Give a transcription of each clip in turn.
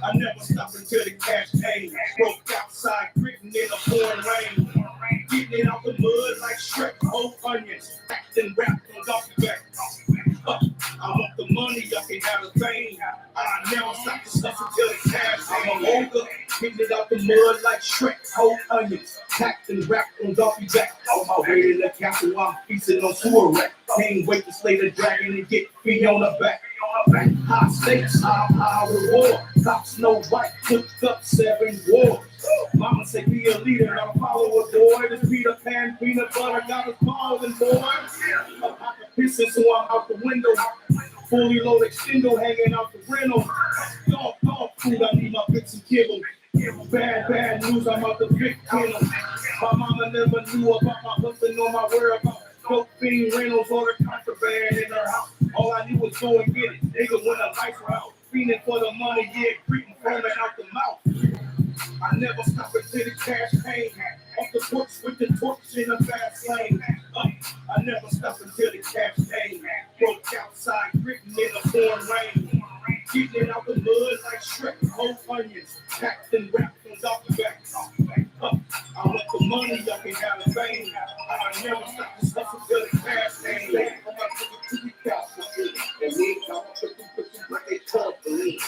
I never stop until the cash came. Broke outside, gritting in a pouring rain. Getting it out the mud like Shrek, whole onions. Packed and wrapped on coffee back. I want the money, y'all can have the fame. I never stop the stuff until the cash came. I'm a holder, getting it out the mud like Shrek, whole onions. Packed and wrapped on coffee back. On my way to the castle, I'm feasting on sewer rack. Can't wait to slay the dragon and get me on the back. High stakes, high reward. Top Snow White, cooked up 7 wars. Mama said be a leader, I'll follow a boy. This Peter Pan, peanut butter, got us balling, boy. I'm pissing, so I'm out the window. Fully loaded extendo hanging out the rental. Dog food, I need my bits and kibble. Bad news, I'm out the big kennel. My mama never knew about my husband or my whereabouts. Dope fiend rentals or the contraband in her house. All I knew was go and get it. Nigga, when the lights were out. Fiending for the money, yeah, creeping, foaming out the mouth. I never stop until the cash came. Off the porch with the torch in a fast lane. I never stop until the cash came. Broke outside, gritting in a pouring rain. Getting it out the mud like Shrek, whole onions. Packed and wrapped on coffee back. I want the money, y'all can have the fame. I never stop the stuff until the cash came. I'm about to the couch and we come up with the like they call for me.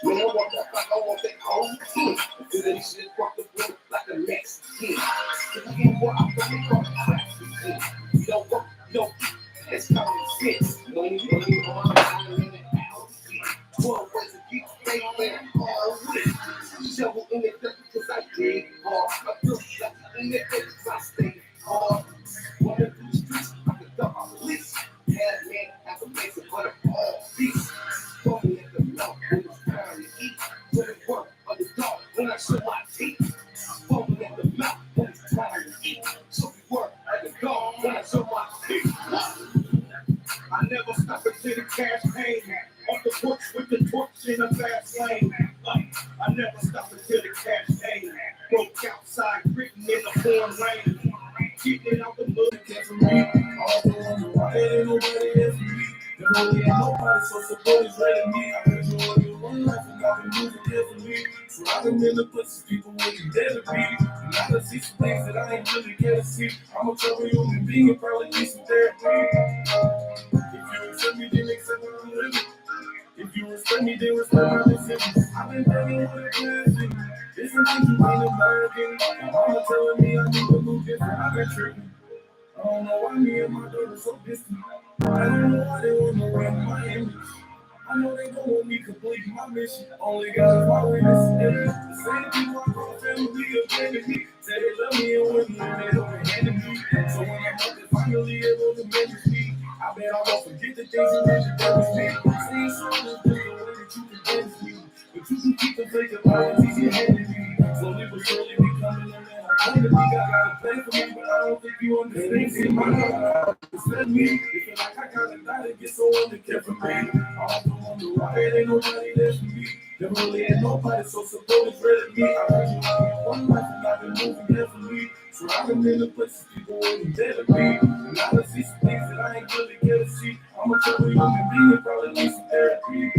When I walk up, I want that whole team. Do that shit, walk the floor like a next team. If you can't walk, I'm gonna walk the track. You don't walk, you don't eat. That's common sense. Money on the house. 12 ways to keep faith and all with. Shovel in the dirt because I dig hard. I feel like in the dirt because I stay hard. Running through the streets, I can dump my list. Had man, have a place to put up all peace. Told me at the mouth when it's time to eat. So it work on the dog when I show my teeth. Told me at the mouth when it's time to eat. So it work at the dog when I show my teeth. I never stop until the cash came. Off the porch with the torch in a fast lane. I never stop until the cash came. Broke outside, written in the pouring rain. Getting it out the mud. For me, all on the right, ain't nobody there for me. There only ain't nobody, so support is ready me. I heard you on your one life and I've been moving carefully. So I've been in the places people wouldn't dare to be. And I can see some things that I ain't really care to see. I'm a trouble human being and probably need some therapy. If you accept me, then accept me, I'm living. If you respect me, then respect my decisions. I've been begging with a blessing. There's some things you ain't American. My mama telling me I need to move different. I've been tripping. I don't know why me and my daughter so distant. I don't know why they want to run my image. I know they don't want me to complete my mission. Only God is my witness. And the same people I call family abandoned me. Say they love me and with me and they don't abandon me. So when I'm up and finally able to manage me, I bet I won't forget the things you mentioned that was me. See, so just the way that you can dance me. But you can keep the fake apologies you handed me. Slowly but surely becoming a man. I think I got a plan for me, but I don't think you understand. See, my God, understand me. You feel like I gotta die to get someone to care for me. I don't wonder why it ain't nobody there for me. There really ain't nobody, so support is ready me. I heard you on one life and I've been moving carefully. So I've been in the places people wouldn't dare to be. And I can see some things that I ain't really care to see. I'm a trouble human being and probably need some therapy.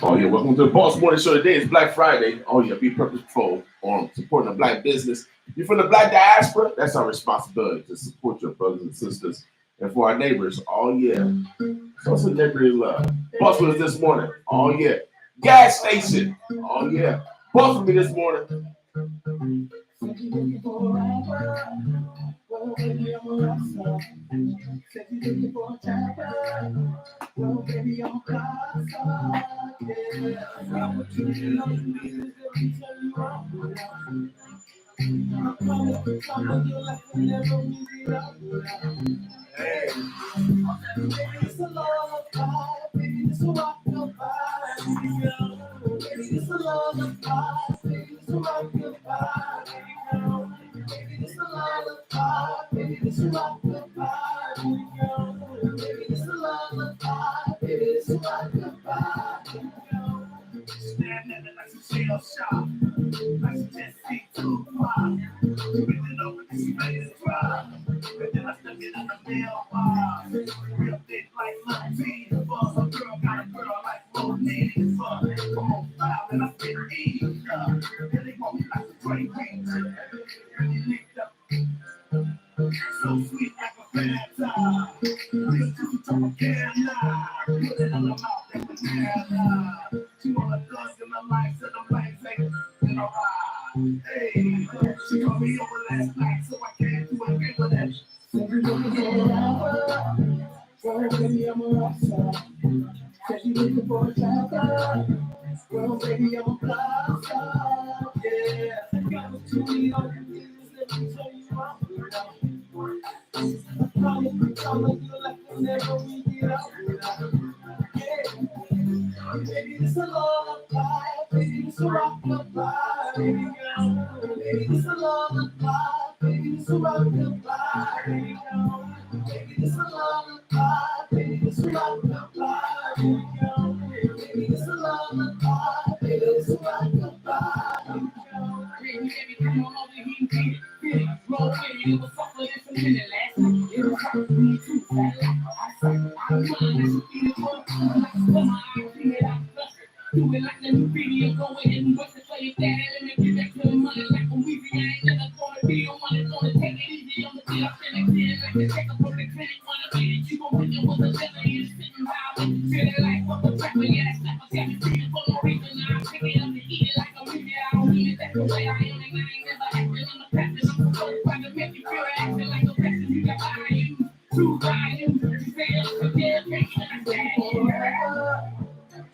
Oh yeah, welcome to the Boss Morning Show. Today is Black Friday. Oh yeah, be purposeful on supporting the black business. You're from the black diaspora, that's our responsibility to support your brothers and sisters. And for our neighbors, oh yeah. So some neighborly love. Boss with us this morning, oh yeah. Gas station, oh yeah. Boss with me this morning. Well, baby, I'm a rock star. Said you looking for a tapper. Well, baby, I'm a rock star. Yeah, I'm what you know me. Let me tell you I'm I'm coming to come of your life and never meet it up. Hey, baby, it's a lullaby. Baby, it's a rock-a-bye. Baby, it's a lullaby. Baby, it's a rock-a-bye. Baby, it's a lullaby. Baby, it's a rock-a-bye. Baby, it's a lullaby. Baby, it's a rock-a-bye. Stand at it like a shell shop. Like a 10 feet too far. Reaching over this space dry. And then I stuck it in the mailbox. Real thick like Lil T. A girl got a girl like Rooney. Come on, style and I fit in. Yeah, they want me like a Drake. Really licked up. So sweet like a Fanta. Real to Tropicana. Put it on the mouth like a banana. She wanna dance in the lights and the flames ain't in a ride. Hey, she called me over last night, so I can't do a thing with that. Said you looking for a rapper, well, baby, I'm a rock star. Said you looking for a trapper, well, baby, I'm a pop star. Yeah, got what you need on your business, let me show you how. I promise you like whenever we get out. Yeah, baby, this a lullaby, baby, this a rock-a-bye, baby girl. Baby, this a lullaby, baby, this a rock-a-bye, baby girl. Baby, this a lullaby, baby, this a rock-a-bye, baby girl. Baby, this a lullaby, baby, this a rock-a-bye, baby girl. Baby, come on over here and get it. Roll with it, it was suffer this a minute last night. It was hard for me too, fat like I said. I'm trying to see it for my clean it out, flush it. Do it like the new video, go ahead and bust it, play it down, and then get back to the money like a weezy. I ain't never gonna be the one that's gonna take it easy. I'm the kid, I'm feeling clear like the check up from the clinic. Wanna be it, you gon' hit it with a leather, you're sitting violent. Feeling like what the rapper, yeah, that's like a second treatment for no reason. Now I'm picking up to eat it like a weezy. I don't mean it, that's the way I am, and I ain't never acting on the practice. I'm the first one to make you feel acting like a person. You got volume, true volume. You say it's a dead thing, and I say, yeah.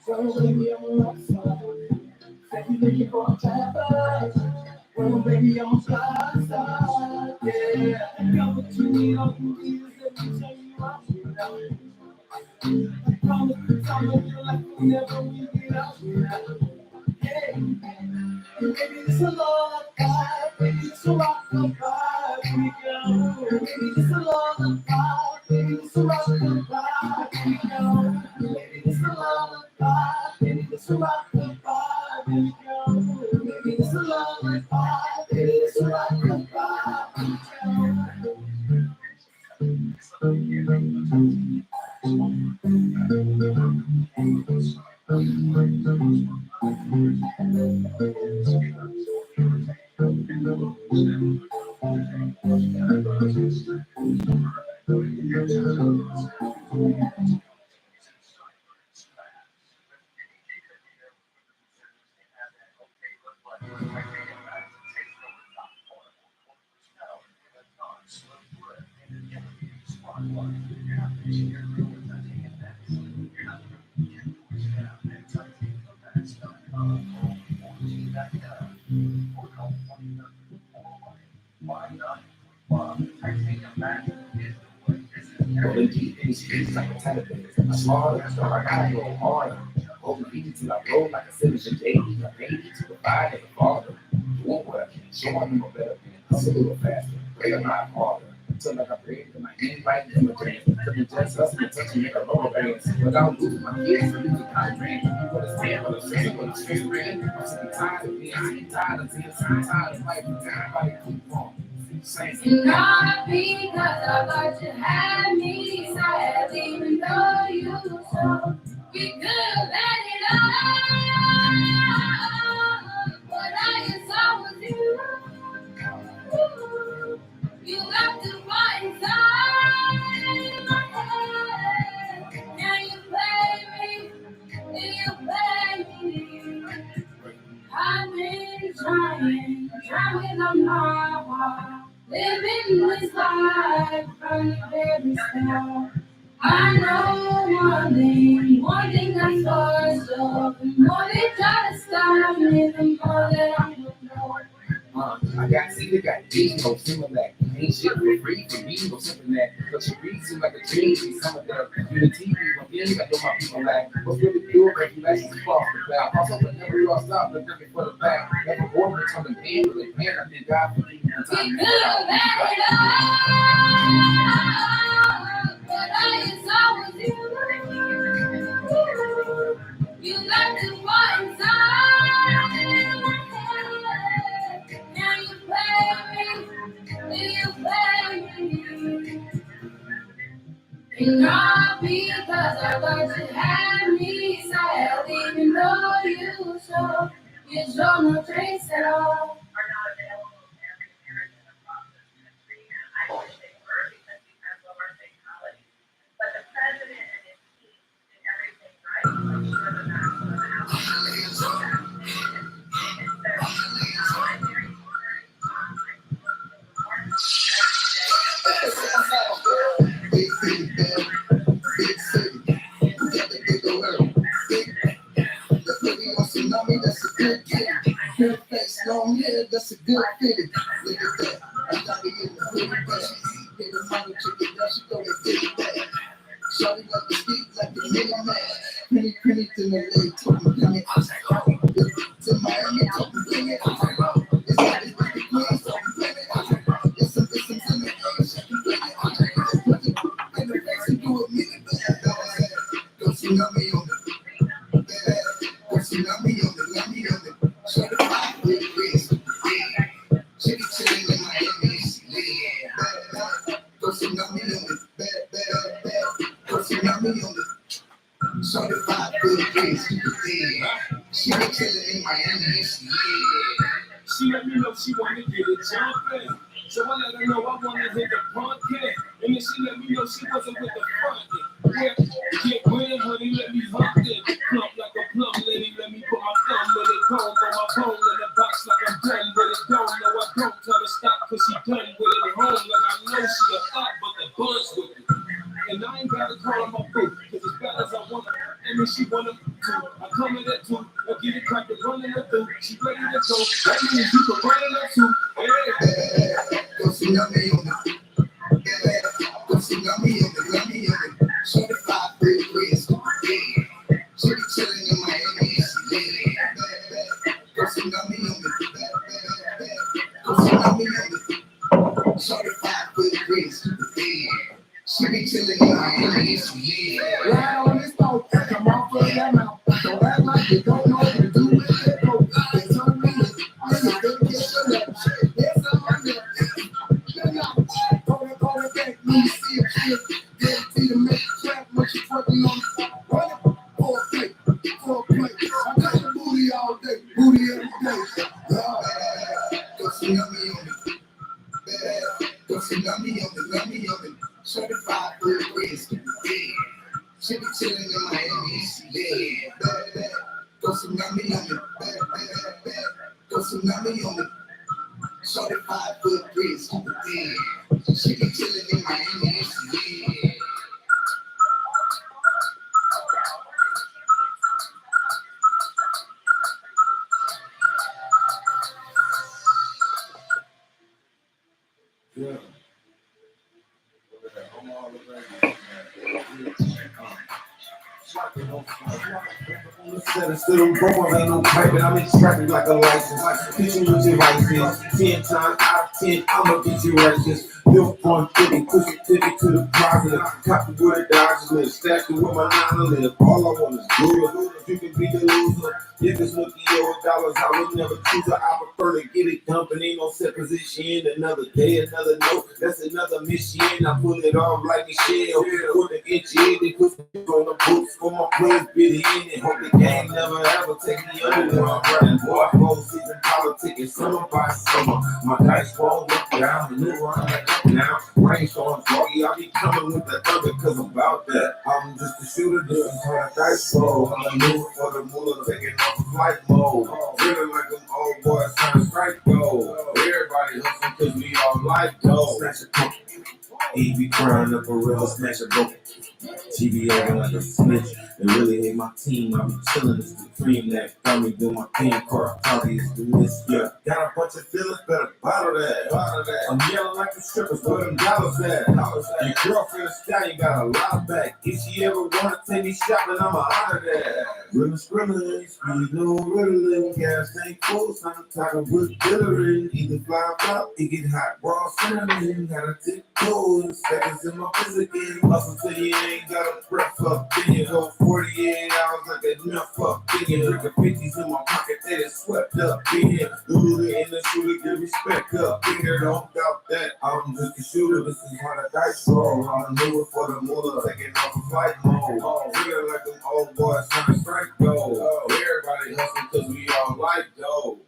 So baby, I'm a rock star. Said you looking for a trapper, well, baby, I'm a pop star. Yeah, got what you need on your business, let me show you how. I promise you like whenever we get out. Hey, baby, this a lullaby, baby, this a rock-a-bye, baby girl. Baby, this a lullaby, baby, this a rock-a-bye, baby girl. Baby, this a lullaby, baby, this a rock-a-bye, baby girl. Baby, this a lullaby, baby, this a rock-a-bye, baby girl. It's like a television. I'm smaller, so I gotta go harder. Hold my feet till I roll like a citizen. Baby, my baby to provide and father. Doing what I can, show I'm no better than. Hustle a little faster, pray a lot harder. Until like I breathe, and my hand right in my brain. Couldn't just hustle and touch and make a rubber band. Without losing my kids, so losing my brain. You understand what I'm saying, what I'm saying. I'm sick and tired of being, I'm tired of seeing, I'm tired of life. Everybody keep on. Not because I thought you had me sad, even though you so we could have had it all. But I guess I was you. You got to find inside my head. Now you play me. I've been trying on my heart. Living this life from the very start. I know one thing I saw, so the more they try to stop me, the more that I'm gonna know. I got C, got D, no similar. Ain't shit for free for me, no simple that. But you read seem like a dream, see some of the unity, but then I know my people like, what's really pure, but you like to fall the cloud. Also, whenever you all stop, they're looking for the back. Like a boy, they're coming in, but they can't, I think God for me. We could have had it all, but I guess I was you. You got to fight inside my head. Now you play me. And all because I thought you had me sad, even though you show no trace at all. Big city, big city. Got the big alert. The pretty on tsunami, that's a good kid. Good face, long hair, that's a good fitted. Look at that. I got to get the pretty best. Hit the mother chicken, now she go to get it back. Shorty like the speed, like the nigga man. Penny to the leg, talking penny. To Miami, talking penny. It's the queen, talking penny. It's some in the air, shaking penny. In the face, and do a minute, go tsunami on it. Go tsunami on it, love me on it. Shut the fire, with the wrist. Chitty chitty in Miami, yeah. Go tsunami on it, bad. Go tsunami on it. Certified good grades, yeah. She been chillin' in Miami, yeah. She let me know she wanna get it jumpin'. So I let her know I wanna hit the punk, yeah. And then she let me know she wasn't with the front, yeah. Get grand, honey, let me hump it. Plump like a plum lady, let me put my thumb in it. Comb on my bone in the box like I'm done with it. Don't know I don't tell her stop cause she done with it. Home like I know she a thought, but the buzz with it. And I ain't gotta call her my boo, cause as bad as I want her, and then she wanna too. I come in at 2, I get it cracked and running her through. She ready to go, that means you can run in her too. Yeah. Go tsunami on it. Go tsunami on it, love me on it. Certified good grades, yeah. She be chillin' in Miami, yeah. Go tsunami on it. Go tsunami on it. Certified good grades, yeah. She be chillin' in Miami, yeah. Ride on this boat, come off of that mouth. Don't act like you don't know what to do with that boat. They told me it's good to get your lap. There's some on there. Go to back, let me see a kid. Dead to the make trap, what you twerking on the floor. Run it for a plate. I got the booty all day, booty every day. Go tsunami on it. Go tsunami on it. Certified good grades, yeah. She be chillin' in Miami, yeah. Go tsunami on it, go tsunami on it. Certified good grades, yeah. She be chillin' in Miami, yeah. Yeah. Instead of growing, ain't no piping, I'm extracting like a license. Teaching with your license, 10 times out of 10, I'ma get you righteous. Built on 50, push it ticket to the positive. Copy with a Dodge list, stacked it with my 9 live. All I want is good. You can be the loser. If it's looking over dollars, I would never choose her. I prefer to get it dumping, ain't no set position. Another day, another note, that's another mission. I pull it off like Michelle. Put the inch in, they put it on the books for my players, bit in and hope the game never ever take me under when I'm running. Boy, I go season politicking summer by summer. My dice roll look down, the new run like up now. Rainstorm foggy, I be coming with the thunder cause I'm about that. I'm just a shooter, this is how I dice roll. I'm a new for the moolah, taking off flight mode. Feeling like them old boys trying to strike gold. Everybody hustling cause we all like gold. Snatch a pump, he be crying up a real snatch a broke. TV acting like a snitch. They really hate my team. I be chillin', it's the cream that got me do my thing. Car party is the miss. Yeah, got a bunch of feelings, better bottle that. I'm yelling like the strippers, where them dollars at? Your girlfriend a stallion got a lot back. If she ever wanna take me shopping, I'ma honor that. Ribbon scribbling, speed no riddling. Gas tank full, I'm talking with dillering. Either fly up, it get hot, raw cinnamon. Gotta take cold, seconds in my physical. Hustle till you ain't got a breath up. Then you go 48 hours like enough up. Then you drink a 50s in my pocket, that is swept up. Then you do it in the shooter, give respect up. Finger don't doubt. that I'm just a shooter. This is how the dice roll. I'm new for the moolah, taking off a flight mode. Feeling like them old boys trying to strike gold. Everybody hustle cause we all like dough.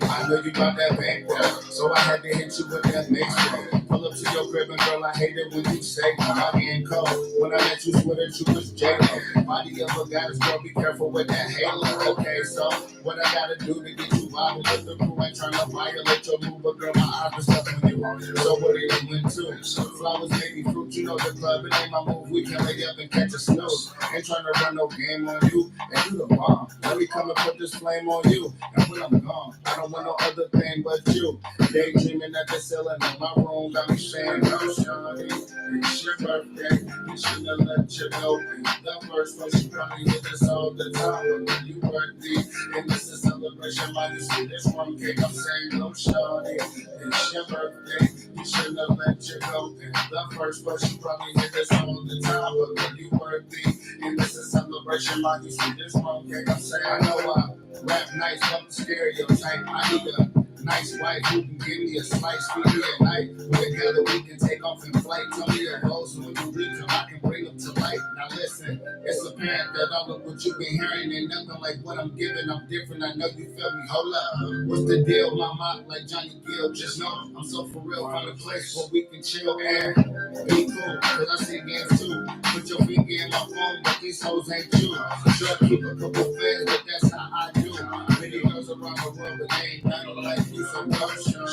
I know you got that bankroll, so I had to hit you with that bankroll. Pull up to your crib and girl, I hate it when you say my hand cold. When I let you swear that you was J-Lo. Body of a goddess, girl, be careful with that halo. Okay, so what I gotta do to get you violent with the crew? Ain't trying to violate your move, but girl, my eyes are stuck on you. So what are you into? Flowers, baby, fruit, you know the club, it ain't my move. We can lay up and catch a snooze. Ain't trying to run no game on you, and you the bomb. Let me come and put this flame on you, and when I'm gone, I don't want no other thing but you. Daydreaming at the ceiling in my room, got me saying, no, shawty, it's your birthday, you shouldn't let you go. The first one, she probably hit this all the time, but when you birthday, and this is celebration, like you see this one cake, I'm saying, no, shawty, it's your birthday, you shouldn't let you go. The first one, she probably hit this all the time, but when you birthday, and this is celebration, like you see this one cake, I'm saying, I know I rap nice, but the stereotype, I need a nice wife who can give me a slice, feed me at night. Together we can take off in flight. Tell me your goals, and when you reach them, I can bring them to life. Now listen, it's apparent that all of what you've been hearing ain't nothing like what I'm giving. I'm different, I know you feel me. Hold up, what's the deal? My mind like Johnny Gill, just know I'm so for real. Find a place where we can chill and be cool, cause I see games too. Put your finger in my phone, but these hoes ain't you. Sure, keep a couple fans, but that's how I do. Many girls around the world, but they ain't nothing like you. So don't show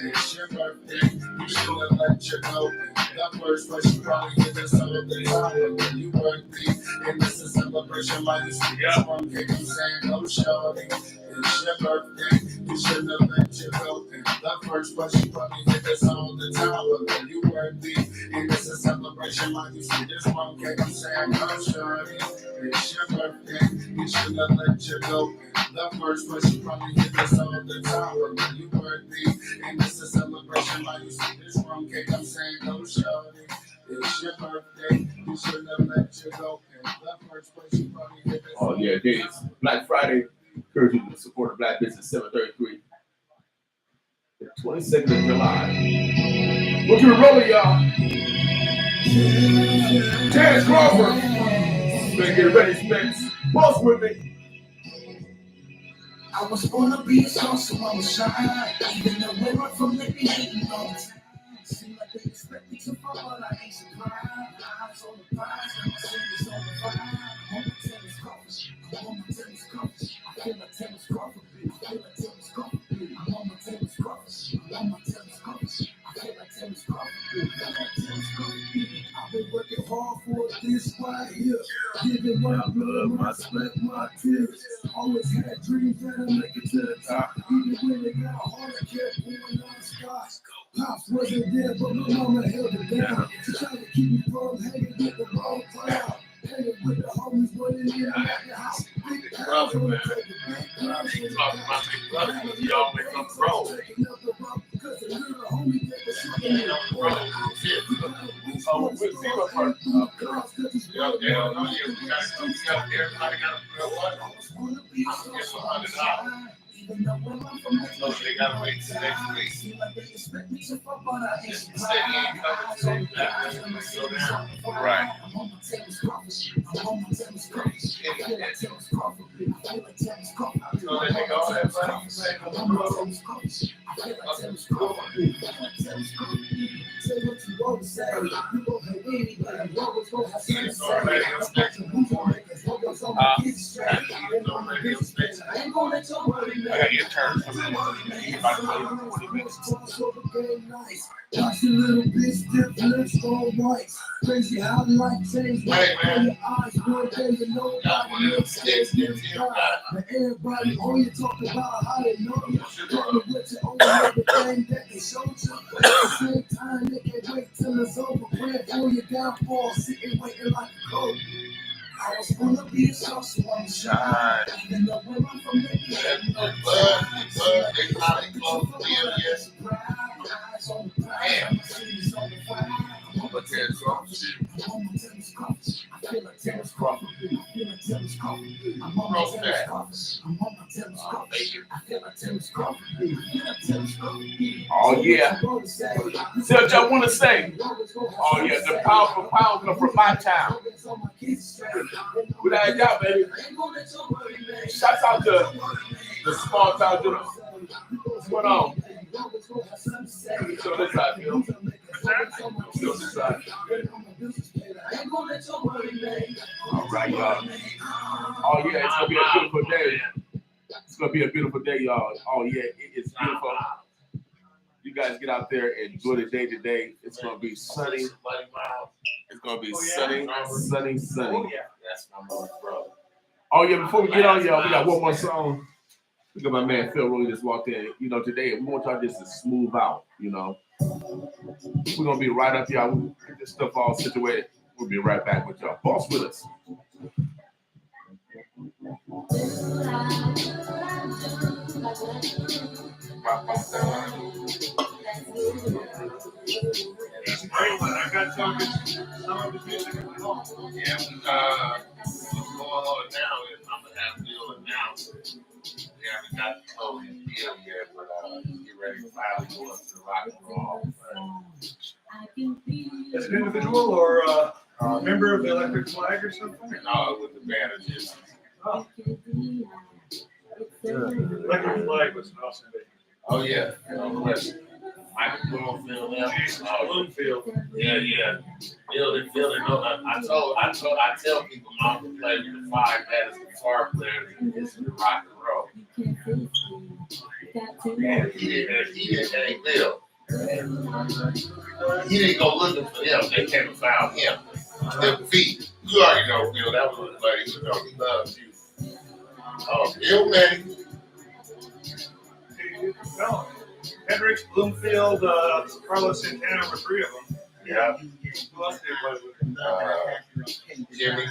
it's your birthday. You shouldn't let you go. The first place you probably hit this all the time. When you birthday, and this is celebration, like you see this one cake. I'm saying, no, shorty, it's your birthday. You shouldn't let you go. The first place you probably hit this all the time. But when you birthday, and this is celebration, like you see this one cake. I'm saying, no, shorty, it's your birthday. You shouldn't let you go. The first place you probably hit this all the time. But when you birthday, and this is celebration, like you see this one cake. I'm saying, no, shorty, it's your birthday. You shouldn't let you go. The first place you probably hit this. Oh yeah, it is Black Friday. Encourage you to support the Black business. 733, the 22nd of July. We'll keep it rolling, y'all. Terrence Crawford. Better get ready, Spence. Boss with me. I was born to be a star, so I was shy. Even though we're up from living hating all the time. Seem like they expect me to fall, but I ain't surprised. Eyes on the prize, and my fingers on the vibe. I'm on my tennis coffee. I'm on my tennis coffee. I feel like tennis coffee. I feel like tennis coffee. I'm on my tennis coffee. I'm on my tennis coffee. I feel like tennis coffee. I'm on tennis coffee. I've been working hard for this right here. Giving my blood, my sweat, my tears. Always had dreams that I make it to the top. Even when it got hard, I kept going on stars. Pops wasn't there, but my mama held it down. She tried to keep me from hanging with the wrong crowd. Hanging with the homies, running in and out the house. Big crowds on the table, big crowds on the couch. He always on the road. Taking up the road, cause the little homie that was shooting me. Oh, we'll see what first. Everybody got a what? I'm gonna get $100. So they gotta wait till next week. Right. So they take all that money. Say what you want to say. You don't hate anybody. You always gonna have something to say. gotta get turned for about 20 minutes. Watch the little bitch dip lips on whites. Crazy how life changed. Hey, man. Your eyes one day you know nobody else gets but everybody on you talk about how they know you. Tell me what you own everything that they showed you. At the same time, they can't wait till it's over. Praying for your downfall, sitting waiting like a coat. I was gonna be a star, so I'm shy. And the women from the Oh yeah. See what y'all want to say? Oh yeah, the powerful pound come from my town. Without a doubt, baby. Shouts out to the small town dude. What's going on? Show this side, Phil. Show this side. All right, y'all. Oh yeah, it's gonna be a beautiful day. It's gonna be a beautiful day, y'all. Oh yeah, it is beautiful. You guys get out there and enjoy the day today. It's gonna be sunny. It's gonna be sunny. That's my bro. Oh yeah, before we get on, y'all, we got one more song. Look at my man Phil Rooney just walked in. You know, today we want y'all just to smooth out. You know, we're gonna be right up, y'all. We get this stuff all situated. We'll be right back with y'all. Boss with us. I got some of the music in my home. Yeah, what's going on now is I'm gonna have Bill announce it. We haven't got the code in Bill yet, but get ready to finally go up to the rock and roll. As an individual or a member of the Electric Flag or something? No, with the band of just. Oh. Electric Flag was an awesome band. Oh yeah, Michael Bloomfield. Bloomfield. Yeah. Building. No, I tell people I'm gonna play with the five baddest guitar players in the history of rock and roll. And he didn't, hey, Bill. He didn't go looking for them. They came and found him. Their feet. You already know, Bill. That was his buddy. You know, he loves you. Oh, Bill, man. No. Hendrix, Bloomfield, Carlos Santana were three of them. Yeah. Who else did it with? Jimmy.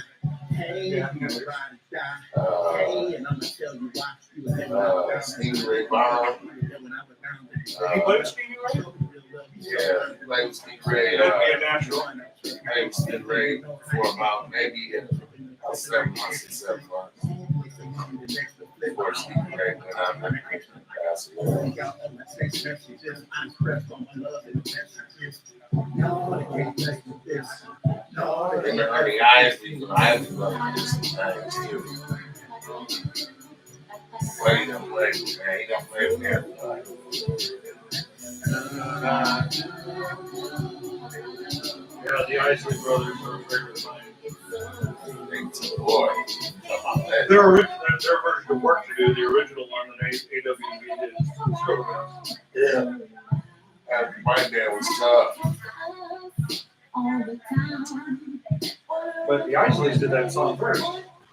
Stingray Bomb. He played with Stevie Ray? Yeah, he played with Stingray. That'd be a natural. Played with Stingray for about maybe 7 months. Before Stingray went out and passed away. In the early Isley love this thing too. But he don't play with man. He don't play with everybody. Yeah, the Isley brothers are a favorite of mine. Big boy. Their version of Work to Do, the original one that AWB did. Yeah. My dad was tough. But the Isleys did that song first.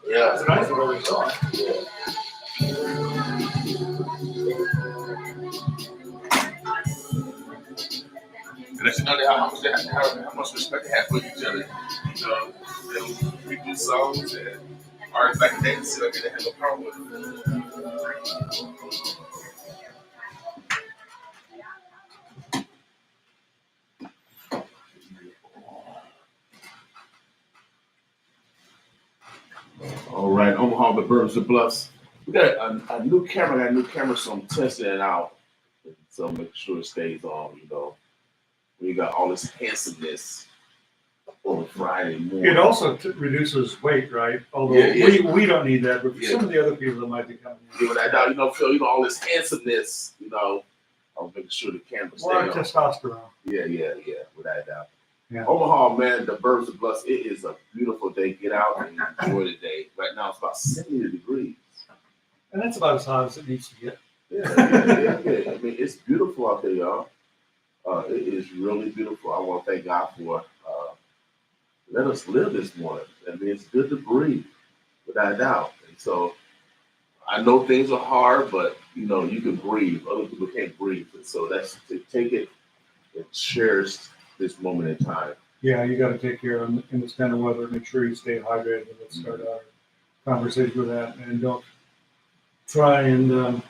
Yeah. It's an Isley Brothers song. Yeah. And let you know how much respect they have for each other. You know, we do songs and artists back in the day, so they didn't have no problem with it. All right, Omaha, the Burbs, the Bluffs. We got a new camera, so I'm testing it out. So make sure it stays on, you know. We got all this handsomeness on Friday morning. It also reduces weight, right? Although we don't need that, but for some of the other people that might be coming in. Yeah, without doubt, you know, Phil, you know, all this handsomeness, you know, I'm making sure the camera stays More on. testosterone. Yeah, without doubt. Yeah. Omaha, man, the birds are blessed. It is a beautiful day. Get out and enjoy the day. Right now it's about 70 degrees. And that's about as hot as it needs to get. Yeah. I mean, it's beautiful out there, y'all. It is really beautiful. I want to thank God for let us live this morning. I mean, it's good to breathe, without a doubt. And so I know things are hard, but you can breathe. Other people can't breathe. And so that's to take it and cherish this moment in time. Yeah, you got to take care of in this kind of weather. Make sure you stay hydrated. And let's start our conversation with that. And don't try and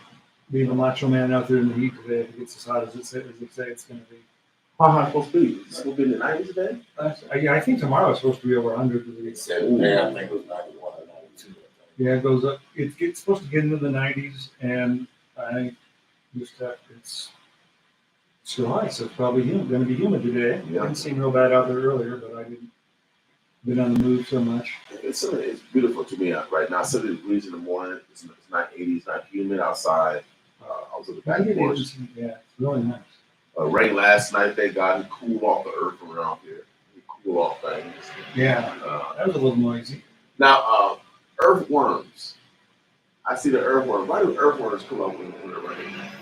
be the macho man out there in the heat today if it gets as hot as it say it's going to be. How high supposed to be? It's supposed to be in the 90s today? I think tomorrow is supposed to be over 100 degrees. Yeah, I think it was 91 or 92. Yeah, it goes up. It's supposed to get into the 90s, and I just it's July, so it's probably going to be humid today. Yeah. It didn't seem real bad out there earlier, but I didn't been on the move so much. It's beautiful to me right now. 70 degrees in the morning. It's not 80. It's not humid outside. I was at the back porch. Yeah, it's really nice. Rain last night. Thank God it cooled off the earth around here. It cooled off things. Yeah, that was a little noisy. Now, earthworms. I see the earthworms. Why do earthworms come up when it rains?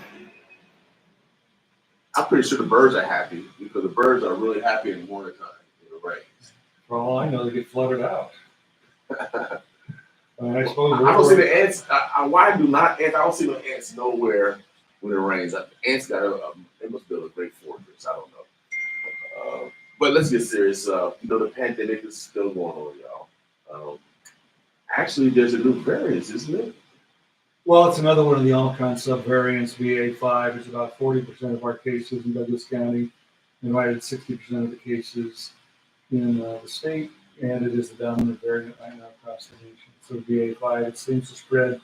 I'm pretty sure the birds are happy because the birds are really happy in the morning time when it rains. For all I know, they get flooded out. I suppose. I don't see the ants. Why do not ants? I don't see no ants nowhere when it rains. Ants they must build a great fortress. I don't know. But let's get serious. The pandemic is still going on, y'all. Actually, there's a new variant, isn't it? Well, it's another one of the Omicron subvariants, BA.5. It's about 40% of our cases in Douglas County, divided 60% of the cases in the state, and it is the dominant variant right now across the nation. So BA.5, it seems to spread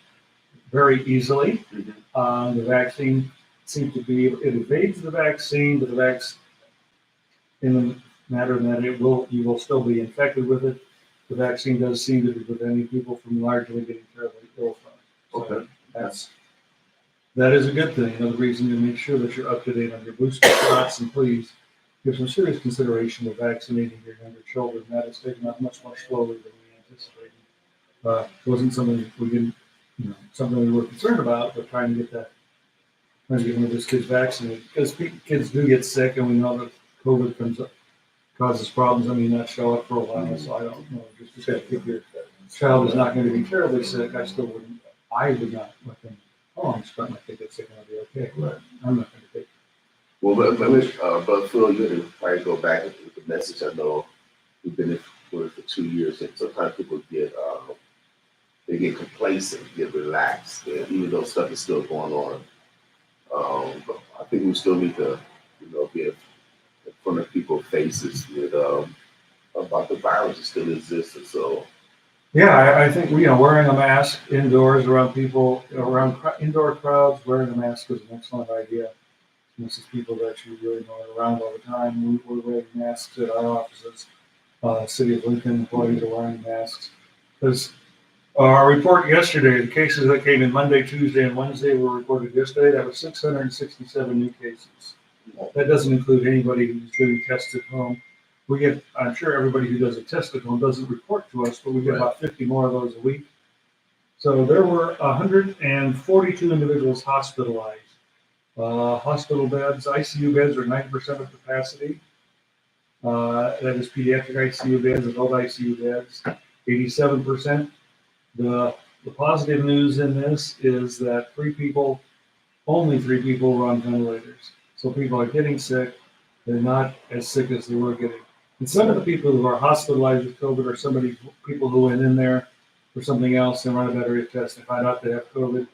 very easily. Mm-hmm. The vaccine seems to be, it evades the vaccine, but the vaccine, in the matter that you will still be infected with it. The vaccine does seem to be preventing people from largely getting terribly ill from it. So Okay. that is a good thing. Another reason to make sure that you're up to date on your booster shots, and please give some serious consideration of vaccinating your younger children. That is taken up much more slowly than we anticipated. It wasn't something we didn't, something we were concerned about, but trying to get one of those kids vaccinated, because kids do get sick, and we know that COVID causes problems. I mean, not show up for a while, so I don't know. Just if your child is not going to be terribly sick, I would not let them. Oh, I'm just going to get sick and I'll be okay. Right. I'm not going to take. Well, but Phil, you had to probably go back with the message. I know we've been for 2 years, and sometimes people get complacent, get relaxed, and even though stuff is still going on. But I think we still need to, be in front of people's faces with about the virus that still exists, and so. Yeah, I think wearing a mask indoors around people, around indoor crowds, wearing a mask is an excellent idea. This is people that you really know are around all the time. We're wearing masks at our offices. City of Lincoln employees are wearing masks. Because our report yesterday, the cases that came in Monday, Tuesday, and Wednesday were reported yesterday. That was 667 new cases. That doesn't include anybody who's doing tests at home. I'm sure everybody who does a test at home doesn't report to us, but we get about 50 more of those a week. So there were 142 individuals hospitalized. Hospital beds, ICU beds are 90% of capacity. That is pediatric ICU beds, adult ICU beds, 87%. The positive news in this is that only three people were on ventilators. So people are getting sick. They're not as sick as they were getting. And some of the people who are hospitalized with COVID are people who went in there for something else and run a battery test and find out they have COVID.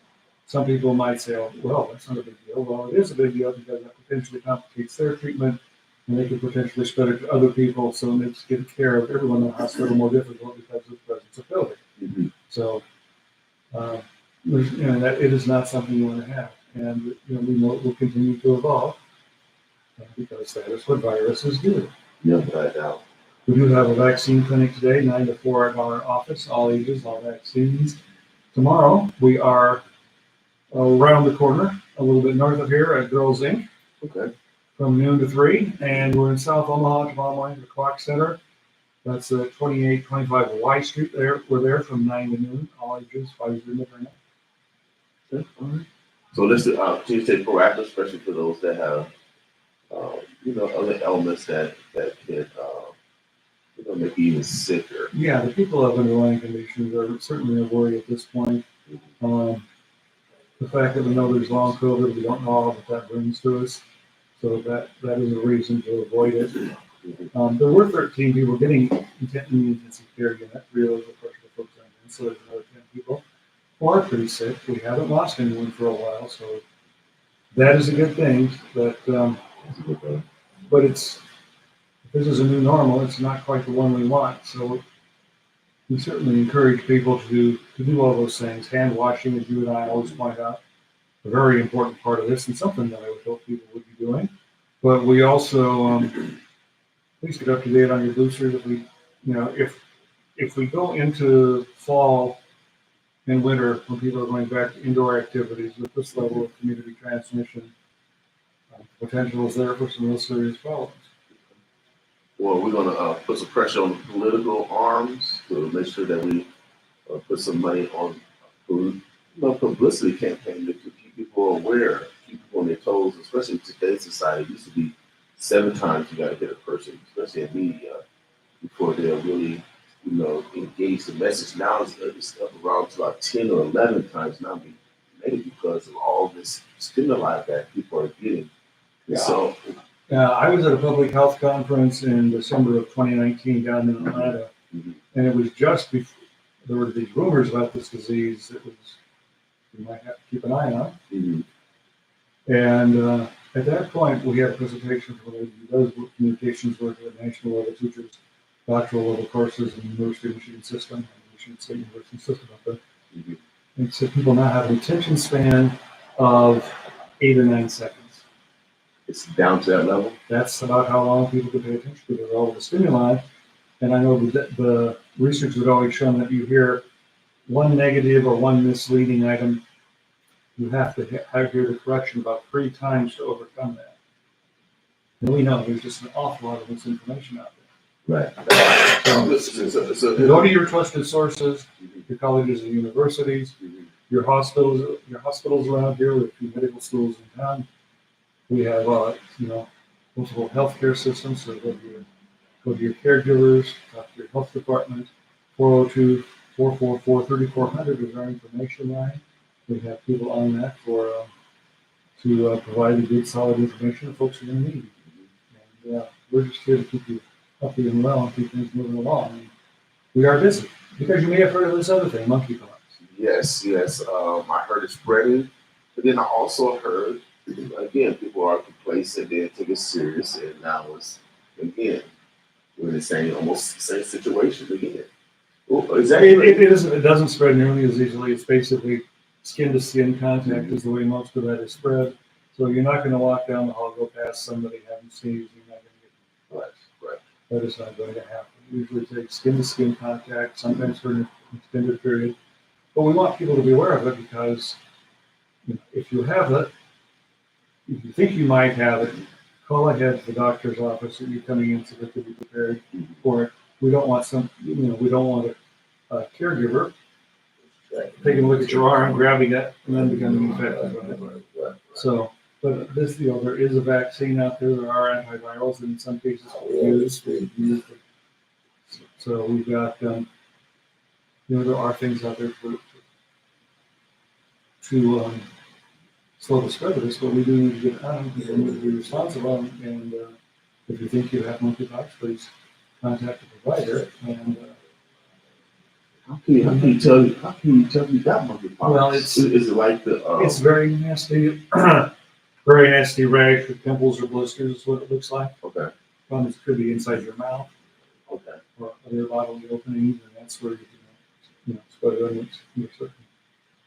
Some people might say, oh, well, that's not a big deal. Well, it is a big deal because that potentially complicates their treatment and they could potentially spread it to other people. So it makes getting care of everyone in the hospital more difficult because of the presence of COVID. Mm-hmm. So, that it is not something you want to have. And, we know it will continue to evolve because that is what viruses do. Yeah, without a doubt. We do have a vaccine clinic today, 9 to 4 at our office, all ages, all vaccines. Tomorrow, we are around the corner, a little bit north of here at Girls Inc. Okay. from noon to 3, and we're in South Omaha tomorrow morning at the Clock Center. That's 2825 Y Street. There, we're there from 9 to noon. All ages, 5 to midnight. Okay, all right. So let's can you say proactive, especially for those that have other elements that can make you even sicker. Yeah, the people who have underlying conditions are certainly a worry at this point. The fact that we know there's long COVID, we don't know all that brings to us. So that is a reason to avoid it. There were 13 people getting in the intensive care unit. 3 of those, of course, were folks on insulin. So there's another 10 people who are pretty sick. We haven't lost anyone for a while, so that is a good thing. But this is a new normal. It's not quite the one we want. So we certainly encourage people to do all those things. Hand washing, as you and I always point out, a very important part of this, and something that I would hope people would be doing. But we also please get up to date on your boosters. If we go into fall and winter when people are going back to indoor activities with this level of community transmission, potential is there for some real serious problems. Well, we're going to put some pressure on the political arms to make sure that we put some money on publicity campaign to keep people aware, keep people on their toes, especially in today's society. It used to be 7 times you got to get a person, especially in media, before they're really, engage the message. Now it's up around to about 10 or 11 times now, maybe because of all this stimuli that people are getting. Yeah. So I was at a public health conference in December of 2019 down in Atlanta, and it was just before there were these rumors about this disease that you might have to keep an eye on. And at that point, we had a presentation from a lady who does communications work at national level, teachers, doctoral level courses in the University of Michigan system, Michigan State University system up there. And so people now have an attention span of 8 or 9 seconds. It's down to that level? That's about how long people can pay attention to all the stimuli. And I know that the research has always shown that you hear one negative or one misleading item, you have to hear the correction about 3 times to overcome that. And we know there's just an awful lot of misinformation out there. Right. So go to your trusted sources, your colleges and universities, your hospitals around here, with a few medical schools in town. We have, multiple healthcare systems. So go to your caregivers, talk to your health department. 402-444-3400 is our information line. We have people on that to provide the good, solid information that folks are going to need. And we're just here to keep you healthy and well and keep things moving along. And we are busy because you may have heard of this other thing, monkeypox. Yes. I heard it spreading, but then I also heard, again, people are complacent, they take it serious, and now it's, again, we're in the same situation again. Well, is that it doesn't spread nearly as easily. It's basically skin-to-skin contact is the way most of that is spread. So you're not going to walk down the hall, go past somebody, having sneezed, you're not going to get right. That is not going to happen. It usually takes skin-to-skin contact, sometimes for an extended period. But we want people to be aware of it because if you have it, if you think you might have it, call ahead to the doctor's office that you're coming in so that they can be prepared for it. We don't want a caregiver taking a look at your arm, grabbing it, and then becoming infected. Right? So, but there is a vaccine out there. There are antivirals, and in some cases we use. So we've got, there are things out there to slow the spread of this, but we do need to get on them. We need to be responsible. And if you think you have monkeypox, please contact the provider. And how can you tell you got monkeypox? Well, is it like the? It's very nasty, very nasty rash with pimples or blisters. Is what it looks like. Okay. It could be inside your mouth. Okay. Or other bodily openings, and that's where you can, spread it on your certain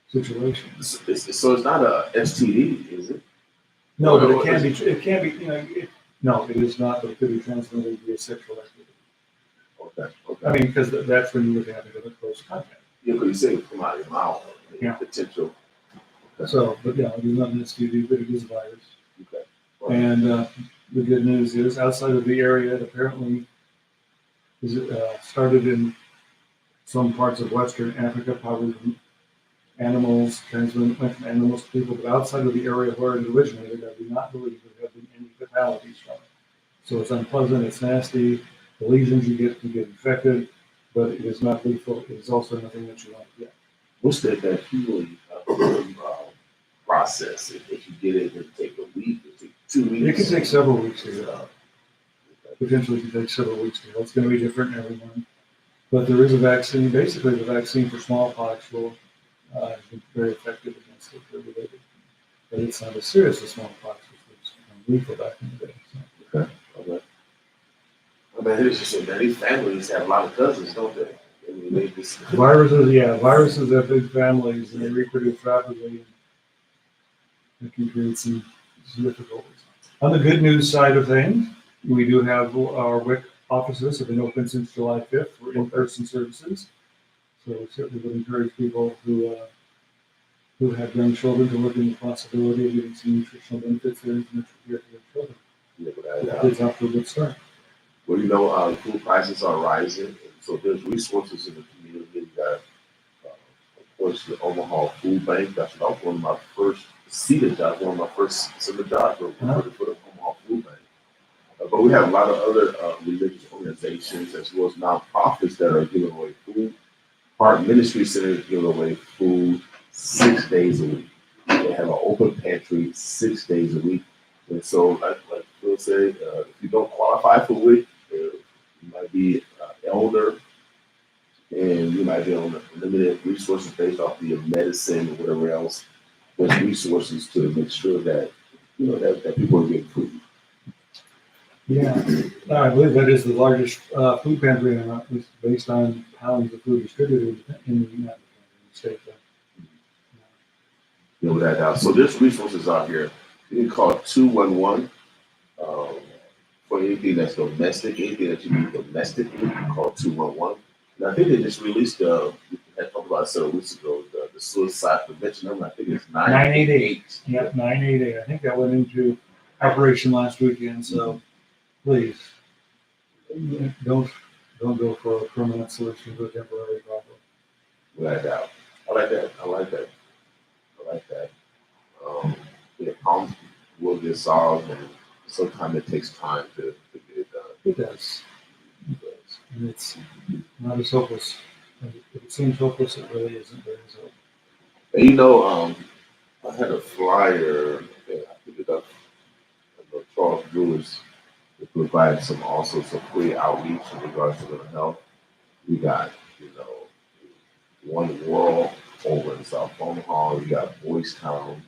situations. So it's not a STD, is it? No, but it can be. It can be. No, it is not. But it could be transmitted via sexual activity. Okay. I mean, because that's when you would have to have a close contact. Yeah, but you say it come out of your mouth. Yeah. Potential. Okay. So, but it's not an STD, but it is a virus. Okay. And the good news is outside of the area, it apparently is started in some parts of Western Africa, probably from animals, transmitted from animals to people, but outside of the area where it originated, I do not believe there have been any fatalities from it. So it's unpleasant, it's nasty, the lesions you get infected, but it is not lethal. It is also nothing that you want to get. What's that healing process? If you get it, it take a week, it take 2 weeks. It can take several weeks to heal. Potentially can take several weeks to heal. It's going to be different in everyone. But there is a vaccine. Basically, the vaccine for smallpox will has been very effective against it. Related. But it's not as serious as smallpox, which was lethal back in the day. So. Okay. I mean, it's just that these families have a lot of cousins, don't they? I mean, they just... Viruses have big families and they reproduce rapidly. It can create some difficulties. On the good news side of things, we do have our WIC offices have been open since July 5th for in-person services. So we certainly would encourage people who have young children to look into the possibility of getting some nutritional benefits there and nutritional care for their children. Yeah, but it's off to a good start. Well, you know, food prices are rising, and so there's resources in the community that, of course, the Omaha Food Bank. That's one of my first seated jobs, one of my first summer jobs for the Omaha Food Bank. But we have a lot of other religious organizations as well as nonprofits that are giving away food. Heart Ministry Center is giving away food 6 days a week. They have an open pantry 6 days a week. And so, like Phil said, if you don't qualify for WIC, you might be elder, and you might be on limited resources based off of your medicine or whatever else. There's resources to make sure that that people are getting food. Yeah, I believe that is the largest food pantry based on pounds of food distributed in the state. That out. So there's resources out here. You can call 211 for anything that's domestic, anything that you need domestically. You can call 211. And I think they just released we had talked about it several weeks ago, the suicide prevention number. I think it's 988. Yep, 988. I think that went into operation last weekend. So please don't go for a permanent solution to a temporary problem. Without doubt. I like that. Problems will get solved, and sometimes it takes time to get it done. It does. And it's not as hopeless. If it seems hopeless, it really isn't. There is hope. And I had a flyer that I picked it up from Charles Brewers to provide some free outreach in regards to mental health. We got, One World over in South Omaha. We got Boys Town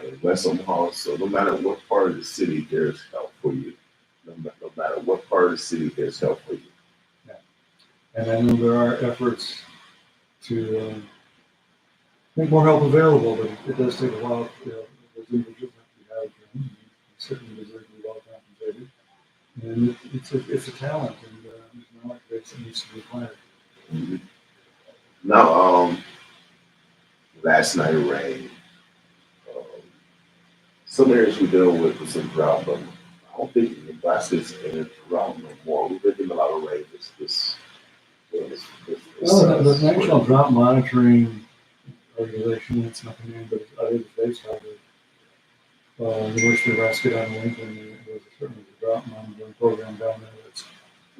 in West Omaha. So no matter what part of the city, there's help for you. No matter what part of the city, there's help for you. Yeah. And I know there are efforts to make more help available, but it does take a while. Those individuals have to be out of certainly deserve to be well compensated. And it's a talent, and there's no motivation needs to be acquired. Mm-hmm. Now, last night it rained. Some areas we deal with some drought, but I don't think Nebraska's in a drought no more. We've been getting a lot of rain. The National Drought Monitoring Organization, it's nothing new, but I think they started. University of Nebraska down in Lincoln, there's certainly a drought monitoring program down there that's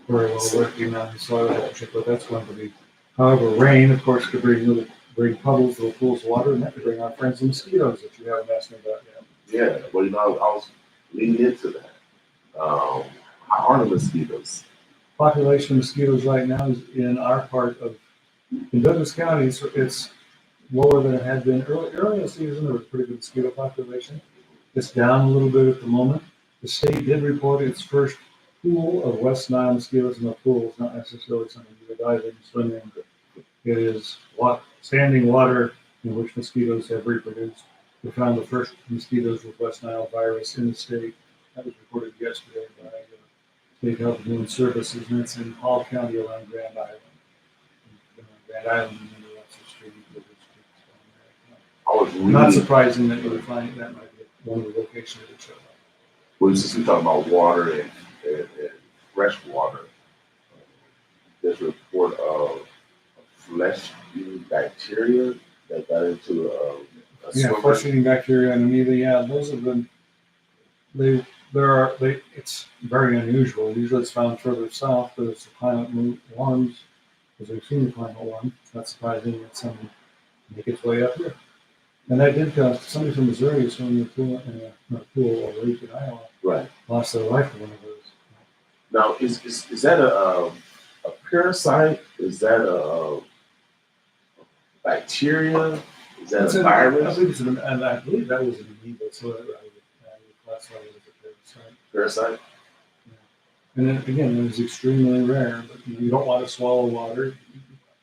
very well recognized. So I would but that's going to be. However, rain, of course, could bring puddles, little pools of water, and that could bring our friends the mosquitoes that you haven't asked me about yet. Yeah, well, I was leaning into that. How are the mosquitoes? Population of mosquitoes right now is in our part of, in Douglas County, it's lower than it had been early in the season. There was a pretty good mosquito population. It's down a little bit at the moment. The state did report its first pool of West Nile mosquitoes in the pool. It's not necessarily something you would dive in and swim in, but it is standing water in which mosquitoes have reproduced. We found the first mosquitoes with West Nile virus in the state. That was reported yesterday by State Health and Human Services, and it's in Hall County around Grand Island. Grand Island, that's a street. I was reading. Not surprising that you would find that might be one of the locations that it showed up. Well, since we talk about water and fresh water, there's a report of flesh-eating bacteria that got into a Yeah, swimmer. flesh-eating bacteria and amoeba. Yeah, those have been. It's very unusual. Usually, it's found further south, but as the climate warms, as we've seen the climate warm, it's not surprising that some make its way up here. And that did cause somebody from Missouri swimming in a pool, not a pool or lake in Iowa, Right. lost their life from one of those. Now, is that a parasite? Is that a bacteria? Is that a virus? I believe that was an amoeba, so I would classify it as a parasite. Parasite? And then again, it is extremely rare, but you don't want to swallow water.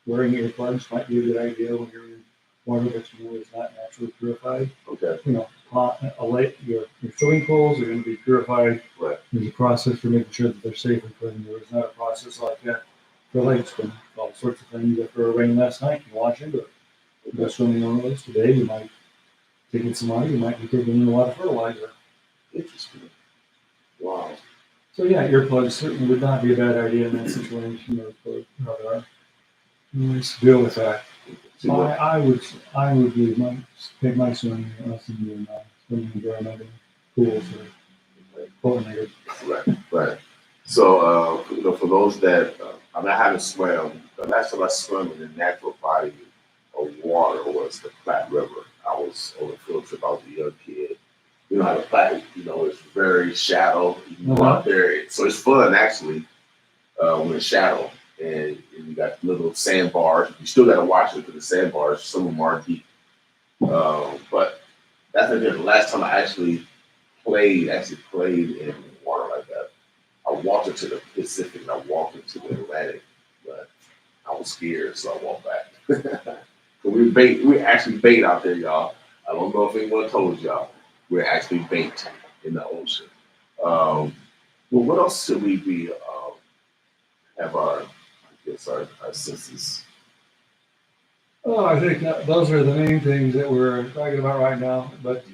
Wearing earplugs might be a good idea when you're in water that you know is not naturally purified. Okay. Your swimming pools are going to be purified. Right. There's a process for making sure that they're safe and clean. There is not a process like that for lakes. When all sorts of things. After a rain last night, you wash into it. You go swimming on the lakes today, you might take in some water. You might be taking in a lot of fertilizer. Interesting. Wow. So yeah, earplugs certainly would not be a bad idea in that situation. Let's deal with that. I would take my swimming lessons in swimming environmental pools or chlorinated. Right. So, for those that I haven't swam. The last time I swam in the natural body of water was the Platte River. I was on a field trip. I was a young kid. You know how the Platte, it's very shallow. You can go out there, so it's fun actually when it's shallow. And you got little sandbars. You still got to watch it for the sandbars. Some of them are deep. But that's the last time I actually played in water like that. I walked into the Pacific and I walked into the Atlantic, but I was scared, so I walked back. We actually bait out there, y'all. I don't know if anyone told y'all. We're actually bait in the ocean. Well, what else should we be have our senses? Oh, I think those are the main things that we're talking about right now. But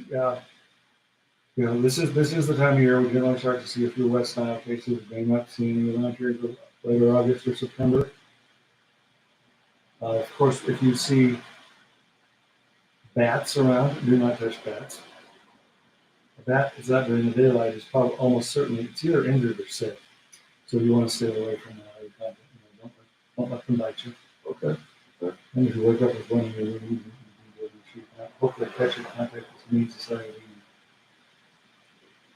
this is the time of year we generally start to see a few West Nile cases. We may not see any around here until later August or September. Of course, if you see bats around, do not touch bats. A bat is out during the daylight is probably almost certainly it's either injured or sick. So you want to stay away from that. Don't let them bite you. Okay. And if you wake up with one in your room, you can go and shoot that. Hopefully catch it, contact with the Humane Society.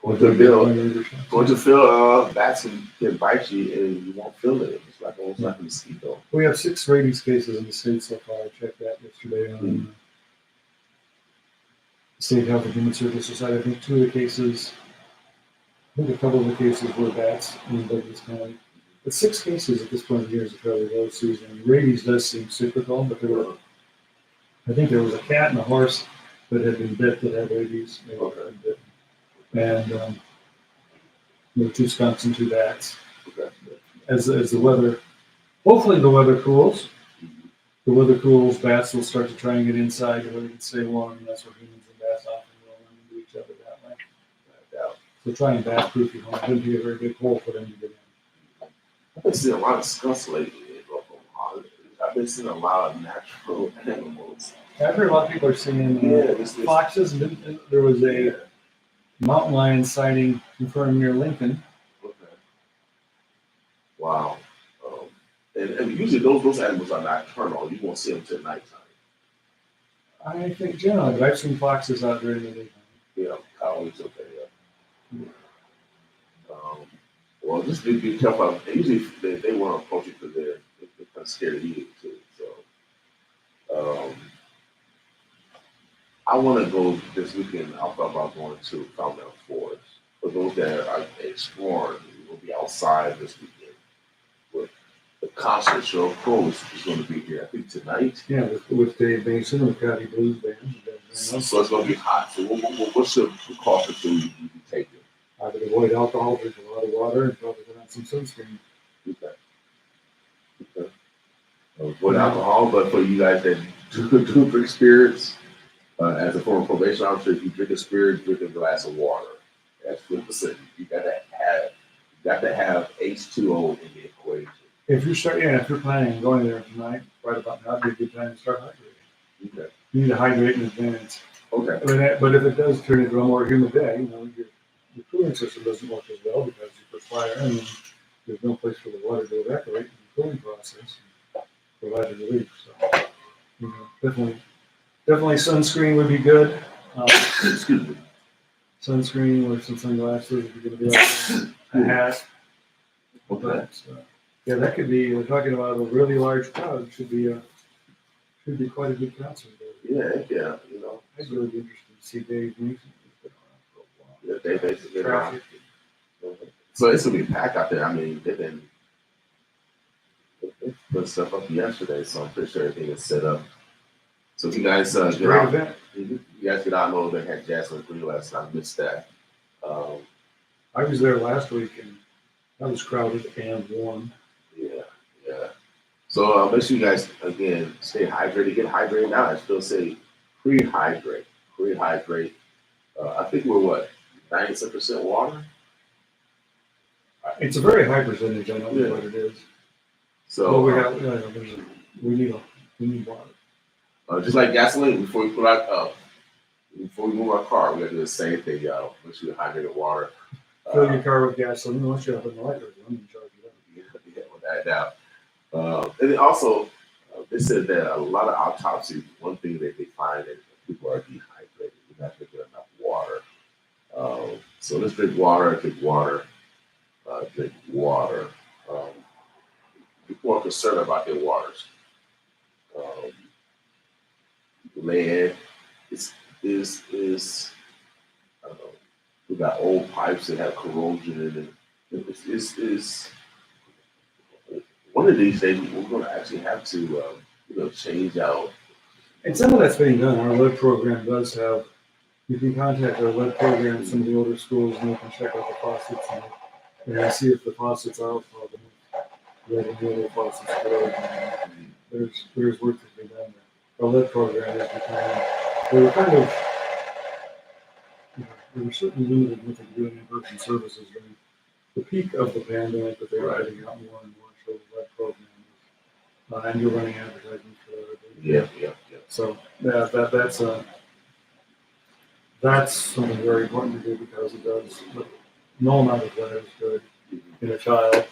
Going to feel bats can bite you and you won't feel it. It's like almost like a mosquito. We have 6 rabies cases in the state so far. I checked that yesterday on the State Health and Human Services side. I think a couple of the cases were bats in Douglas County. But 6 cases at this point of the year is a fairly low season. Rabies does seem cyclical, but I think there was a cat and a horse that had been bit that had rabies. And there were 2 skunks and 2 bats. Okay. As the weather, hopefully the weather cools. The weather cools, bats will start to try and get inside where they can stay warm, and that's where humans and bats often will run into each other that way. So try and bat-proof your home. It wouldn't be a very big hole for them to get in. I've been seeing a lot of skunks lately. I've been seeing a lot of natural animals. I've heard a lot of people are seeing foxes. And there was a mountain lion sighting confirmed near Lincoln. Okay. Wow. And usually those animals are nocturnal. You won't see them till nighttime. I think generally, but I've seen foxes out during the daytime. Yeah, coyotes, okay, yeah. Well, just be careful. Usually they want to approach you because they're kind of scared of you too. So I want to go this weekend. I thought about going to Fountain Forest. For those that are exploring, we'll be outside this weekend. With the concert show, of course, is going to be here. I think tonight. Yeah, with Dave Mason and the County Blues Band. So it's going to be hot. So what should precautions should we be taking? I would avoid alcohol, drink a lot of water, and probably put on some sunscreen. Okay. Avoid alcohol, but for you guys that do drink spirits, as a former probation officer, if you drink a spirit, drink a glass of water. That's 50%. You got to have H2O in the equation. If you're planning on going there tonight, right about now, it'd be a good time to start hydrating. Okay. You need to hydrate in advance. Okay. But if it does turn into a more humid day, your cooling system doesn't work as well because you perspire and then there's no place for the water to evaporate in the cooling process and provide a relief. So, definitely sunscreen would be good. Excuse me. Sunscreen with some sunglasses if you're going to be out there. A hat. Okay. But, yeah, that could be. We're talking about a really large crowd. Should be quite a good concert. Yeah. I'd really be interested to see Dave Mason. Yeah, they basically around. So it's gonna be packed out there. I mean, they put stuff up yesterday, so I'm pretty sure everything is set up. So if you guys get Great out, event. you guys get out a little bit. Had Jasmine 3 last night. I missed that. I was there last week and that was crowded and warm. Yeah. So make sure you guys again stay hydrated. Get hydrated now. I still say pre-hydrate. I think we're 97% water. It's a very high percentage. I know what it is. So we need water. just like gasoline, before we move our car, we gotta do the same thing, y'all. Make sure you hydrate with water. Fill your car with gasoline. Once you're up in the light, I'm in charge of that. Yeah, with that now. And then also, they said that a lot of autopsies, one thing that they find is people are dehydrated. They're not drinking enough water. So let's drink water. Drink water. People are concerned about their waters. Land is I don't know. We got old pipes that have corrosion in it. It's one of these days we're going to actually have to change out. And some of that's being done. Our lead program does have. You can contact our lead program, some of the older schools, and they can check out the faucets and see if the faucets are out for the older faucets. There's work to be done there. Our lead program is becoming. They were certainly limited in what they could do in in-person services during the peak of the pandemic, but they are getting out more and more. So the lead program and you're running advertisements for that. Yeah. So that's something very important to do because it does. No amount of lead is good in a child,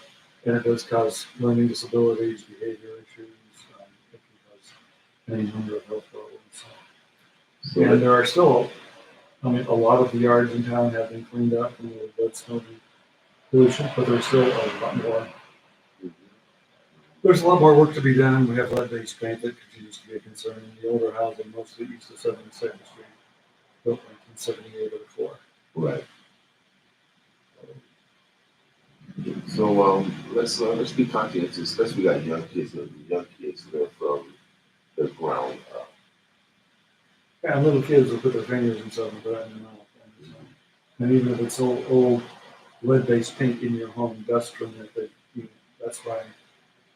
and it does cause learning disabilities, behavior issues. It can cause any number of health problems. And there are still, a lot of the yards in town have been cleaned up from the lead smoke pollution, but there's still a lot more. There's a lot more work to be done. We have lead-based paint that continues to be a concern in the older housing, mostly east of 72nd Street, built in 1978 or before. Right. So let's be conscientious, especially we got young kids that are from the ground up. Yeah, little kids will put their fingers in something and put it in their mouth. And even if it's old lead-based paint in your home, dust from it, that's why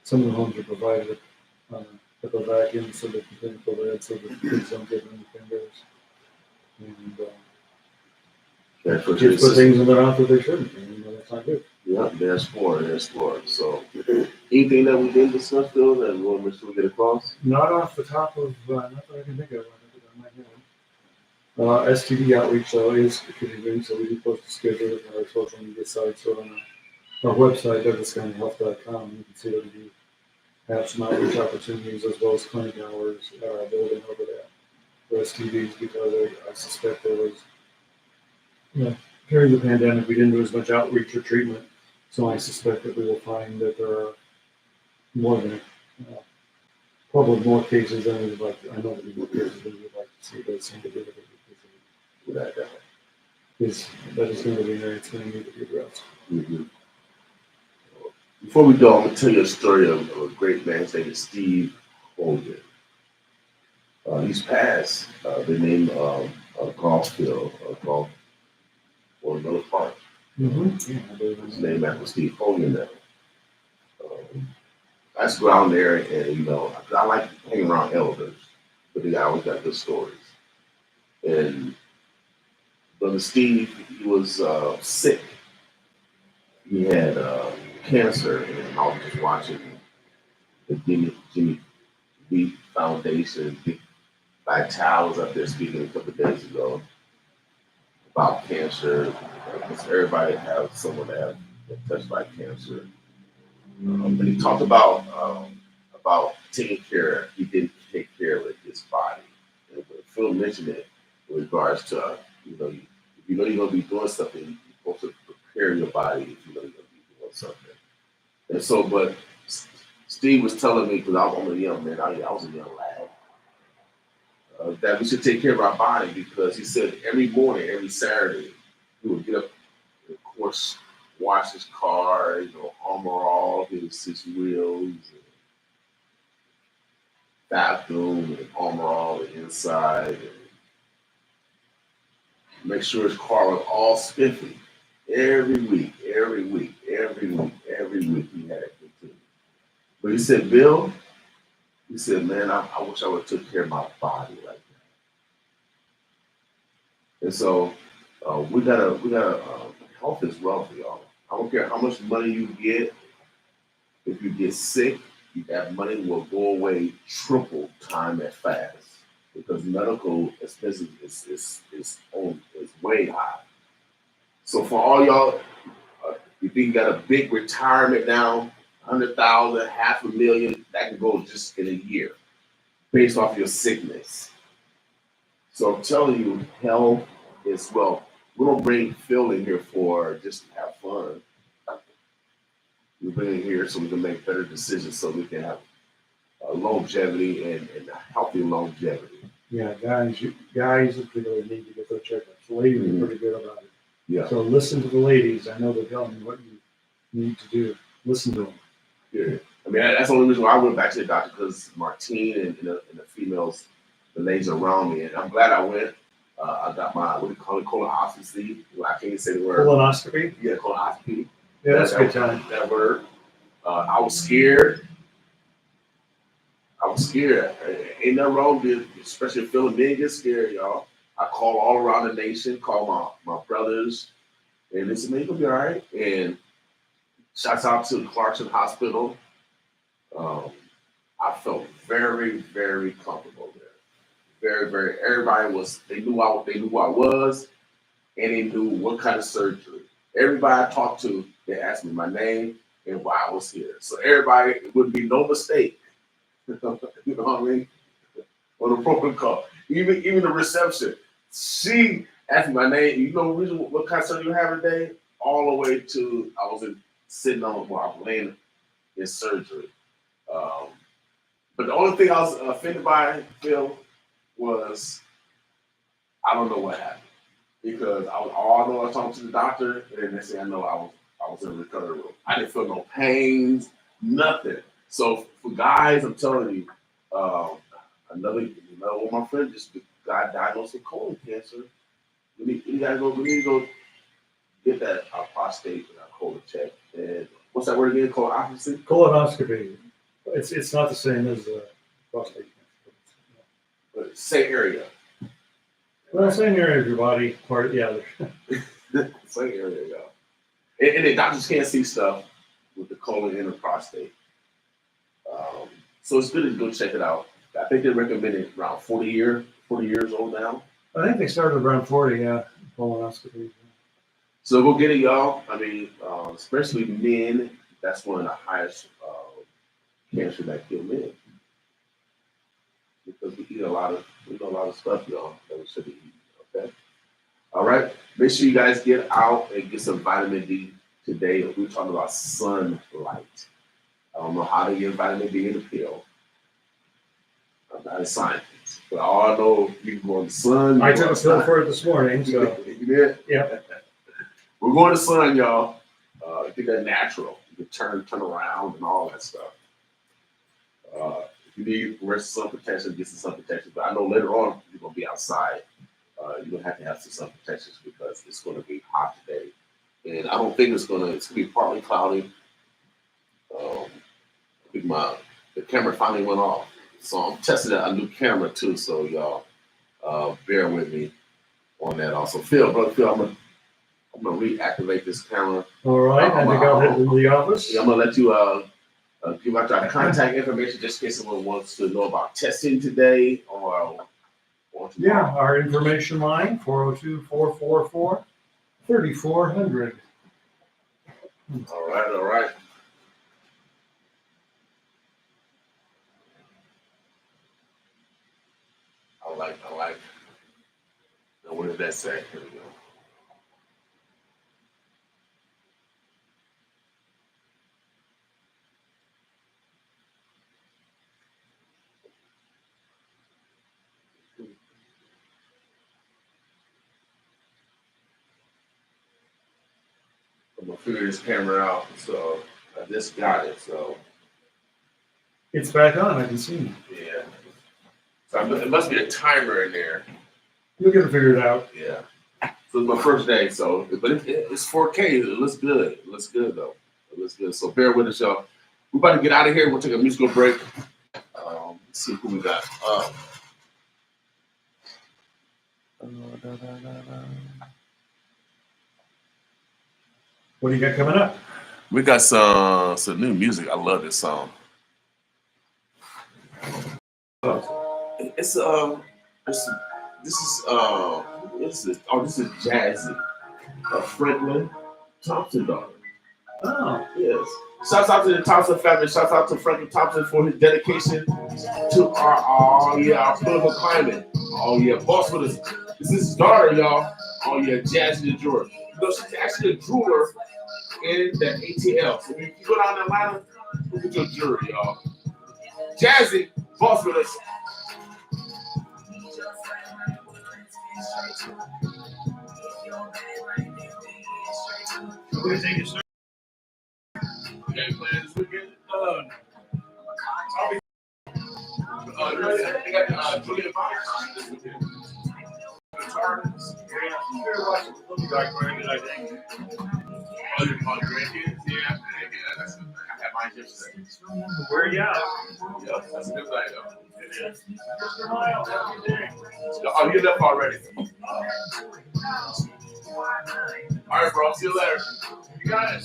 some of the homes are provided with a vacuum so they can clean the lead so that kids don't get in the fingers. And kids put things in their mouth that they shouldn't. That's not good. Yeah, there's four. So anything that we didn't discuss, Phil, that we want to make sure we get across? Not off the top of, not that I can think of. STD outreach though is continuing, so we do post a schedule on our social media sites. So on our website, douglascountyhealth.com, you can see that we do have some outreach opportunities as well as clinic hours at our building over there for STDs because I suspect there was, during the pandemic, we didn't do as much outreach or treatment. So I suspect that we will find that there are probably more cases than we would like to. I know that we more cases than we would like to see, but it seems to be that is going to be there. It's going to need to be addressed. Mm-hmm. Before we go, I'm going to tell you a story of a great man. His name is Steve Hogan. He's passed the name of golf field, golf or Miller Park. Mm-hmm. His name after Steve Hogan. Now. I used to go out there and, I like hanging around elders, but they always got good stories. And Brother Steve, he was sick. He had cancer, and I was just watching the Jimmy B Foundation. Big Vital was up there speaking a couple of days ago about cancer. Because everybody has someone that has been touched by cancer. And he talked about taking care. He didn't take care of his body. And when Phil mentioned it in regards to if you know you're gonna be doing something, you're supposed to prepare your body if you know you're gonna be doing something. And so, but Steve was telling me because I'm a young man, I was a young lad, that we should take care of our body because he said every morning, every Saturday, he would get up and of course wash his car, armor all his wheels, and bathroom, and armor all the inside, and make sure his car was all spiffy. Every week, every week, every week, every week he had it continue. But he said, Bill, he said, man, I wish I would have took care of my body like that. And so we gotta health is wealth, y'all. I don't care how much money you get. If you get sick, that money will go away triple time as fast because medical expenses is way high. So for all y'all, you think you got a big retirement now, 100,000, $500,000, that can go just in a year based off your sickness. So I'm telling you, health is wealth. We don't bring Phil in here for just to have fun. We bring him here so we can make better decisions so we can have longevity and healthy longevity. Yeah, guys particularly need to get their checkups. Ladies are pretty good about it. Yeah. So listen to the ladies. I know they're telling you what you need to do. Listen to them. Yeah. I mean, that's the only reason why I went back to the doctor because Martine and the females, the ladies around me, and I'm glad I went. I got my, what do you call it, colonoscopy. I can't even say the word. Colonoscopy? Yeah, colonoscopy. Yeah, that's a good time. That word. I was scared. Ain't nothing wrong with it, especially feeling big get scared, y'all. I call all around the nation, call my brothers, and they said, man, you're gonna be all right. And shouts out to Clarkson Hospital. I felt very, very comfortable there. Very, very. Everybody they knew who I was, and they knew what kind of surgery. Everybody I talked to, they asked me my name and why I was here. So everybody, it would be no mistake. You know what I mean? On the protocol. Even the reception. She asked me my name. You know what kind of surgery you have today? All the way to I was sitting on where I was laying in surgery. But the only thing I was offended by, Phil, was I don't know what happened. Because all I know I was talking to the doctor, and they say I know I was in the recovery room. I didn't feel no pains, nothing. So for guys, I'm telling you, another one of my friends just got diagnosed with colon cancer. We need to go get that prostate and our colon check. And what's that word again? Colonoscopy? Colonoscopy. It's not the same as prostate cancer. But same area. Well, same area of your body part. Yeah. Same area, yeah. And the doctors can't see stuff with the colon and the prostate. So it's good to go check it out. I think they recommend it around 40 years old now. I think they started around 40, yeah, colonoscopy. So go get it, y'all. I mean, especially men, that's one of the highest cancer that kill men. Because we eat a lot of stuff, y'all, that we should be eating, okay? All right. Make sure you guys get out and get some vitamin D today. We're talking about sunlight. I don't know how to get vitamin D in the pill. I'm not a scientist, but all I know, you can go in the sun. I took a pill for it this morning, so. You did? Yeah. We're going to the sun, y'all. Get that natural. You can turn around and all that stuff. If you need wear some sun protection, get some sun protection. But I know later on you're gonna be outside. You're gonna have to have some sun protections because it's gonna be hot today. And I don't think it's gonna be partly cloudy. I think the camera finally went off. So I'm testing out a new camera too, so y'all bear with me. on that also. Phil, I'm gonna reactivate this camera. All right, I think I'll head to the office. Yeah, I'm gonna let you give out your contact information just in case someone wants to know about testing today or Yeah, our information line, 402-444-3400. All right. I like. Now, what did that say? Here we go. I'm gonna figure this camera out. So I just got it. So It's back on, I can see. yeah. So it must be a timer in there. You'll get it figured out. Yeah. So it's my first day. So, but it's 4K. It looks good. It looks good though. It looks good. So bear with us, y'all. We're about to get out of here. We'll take a musical break. Let's see who we got. What do you got coming up? We got some new music. I love this song. This is Jazzy, Franklin Thompson daughter. Oh, Yes. Shouts out to the Thompson family. Shouts out to Franklin Thompson for his dedication to our political climate. Oh yeah, boss with us. This is his daughter, y'all. Oh yeah, Jazzy the jeweler. You know, she's actually a jeweler in the ATL. So if you go down to Atlanta, look at your jewelry, y'all. Jazzy, boss with us. we're going to take a start. Okay, playing this weekend. They got Julia Myers this weekend. Guitarist. Yeah, we're watching the movie documentary, I think. Oh, you're calling grandkids? Yeah, that's good. I had mine yesterday. Where are you at? Yeah, that's a good night, though. It is. Mr. Miles, every day. Oh, you left already. All right, bro. See you later. You got it.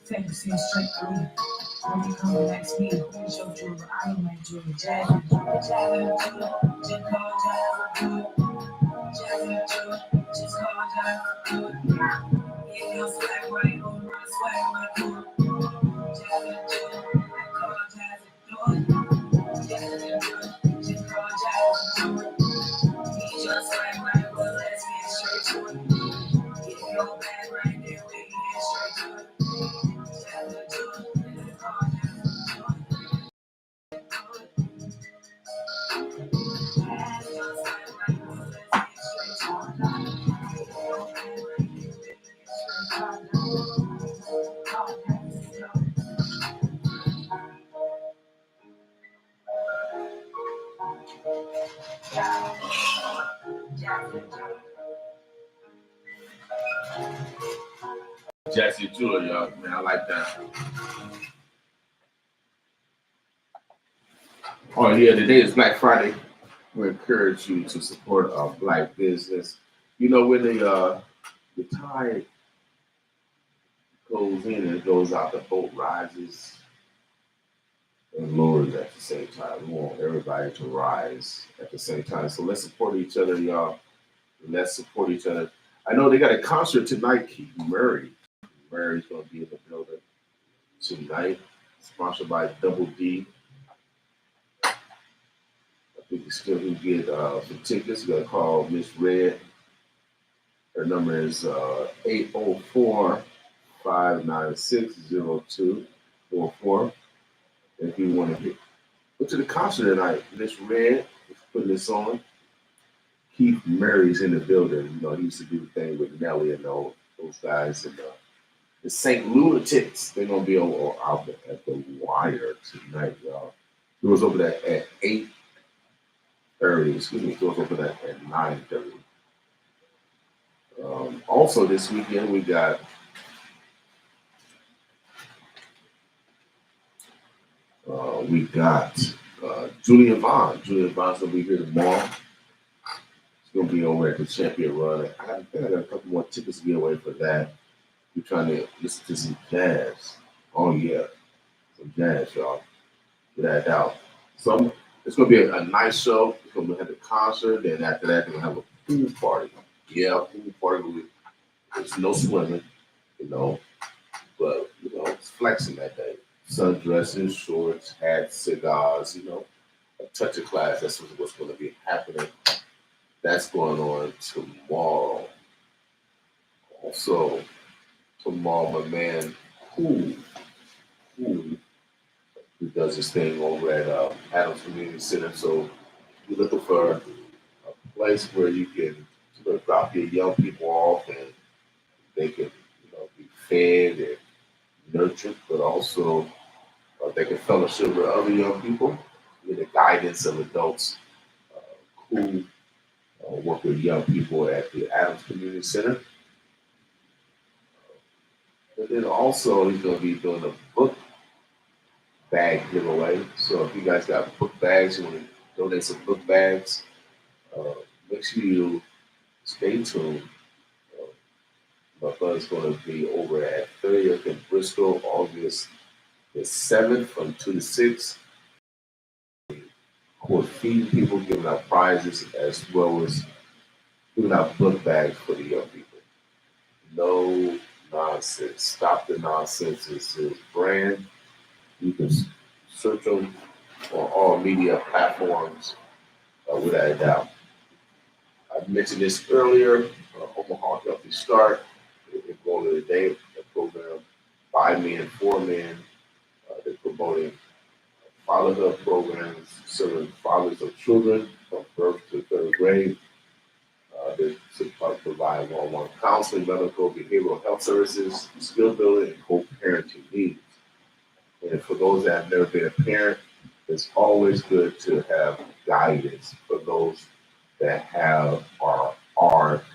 Fantasy straight through. When you come next me, it's your jeweler. I ain't my jeweler. Jazzy, just call Jazzy jeweler. Just call Jazzy jeweler. Yeah, your swag right on my swag right on. Jazzy jeweler, call Jazzy jeweler. Jazzy jeweler, just call Jazzy jeweler. Need your swag right, well let's get straight to it. Get your bag right there, we can get straight to it. Jazzy Jeweler, y'all. Man, I like that. Oh yeah, today is Black Friday. We encourage you to support our Black business. You know, when the tide goes in and it goes out, the boat rises and lowers at the same time. We want everybody to rise at the same time. So let's support each other, y'all. Let's support each other. I know they got a concert tonight, Keith Murray. Mary's going to be in the building tonight, sponsored by Double D. I think you still can get some tickets. You got to call Miss Red. Her number is 804-596-0244. If you want to Went to the concert tonight. Miss Red was putting this on. Keith Murray's in the building. You know, he used to do the thing with Nelly and those guys. And the St. Lunatics, they're going to be out at the Wire tonight, y'all. It was over there at 8:30. Excuse me, it was over there at 9:30. Also this weekend, we got Julian Vaughn. Julian Vaughn's going to be here tomorrow. It's going to be over at the Champion Run. I think I got a couple more tickets to get away for that. We're trying to listen to some jazz. Oh, yeah. Some jazz, y'all. Get that out. So it's going to be a nice show. It's going to have the concert. Then after that, they're going to have a pool party. Yeah, pool party. There's no swimming, but, it's flexing that day. Sundresses, shorts, hats, cigars, a touch of class. That's what's going to be happening. That's going on tomorrow. Also, tomorrow, my man, who does this thing over at Adams Community Center. So you're looking for a place where you can drop your young people off and they can, be fed and nurtured, but also they can fellowship with other young people with the guidance of adults who work with young people at the Adams Community Center. And then also he's going to be doing a book bag giveaway. So if you guys got book bags, you want to donate some book bags, make sure you stay tuned. My brother's going to be over at 30th in Bristol, August the 7th from 2 to 6. We're feeding people, giving out prizes, as well as giving out book bags for the young people. No nonsense. Stop the nonsense. It's his brand. You can search them on all media platforms without a doubt. I mentioned this earlier. Omaha Healthy Start. They're going to the day program by men, for men. They're promoting fatherhood programs, serving fathers of children from birth to third grade. They provide one-on-one counseling, medical, behavioral health services, skill building, and co-parenting needs. And for those that have never been a parent, it's always good to have guidance for those that are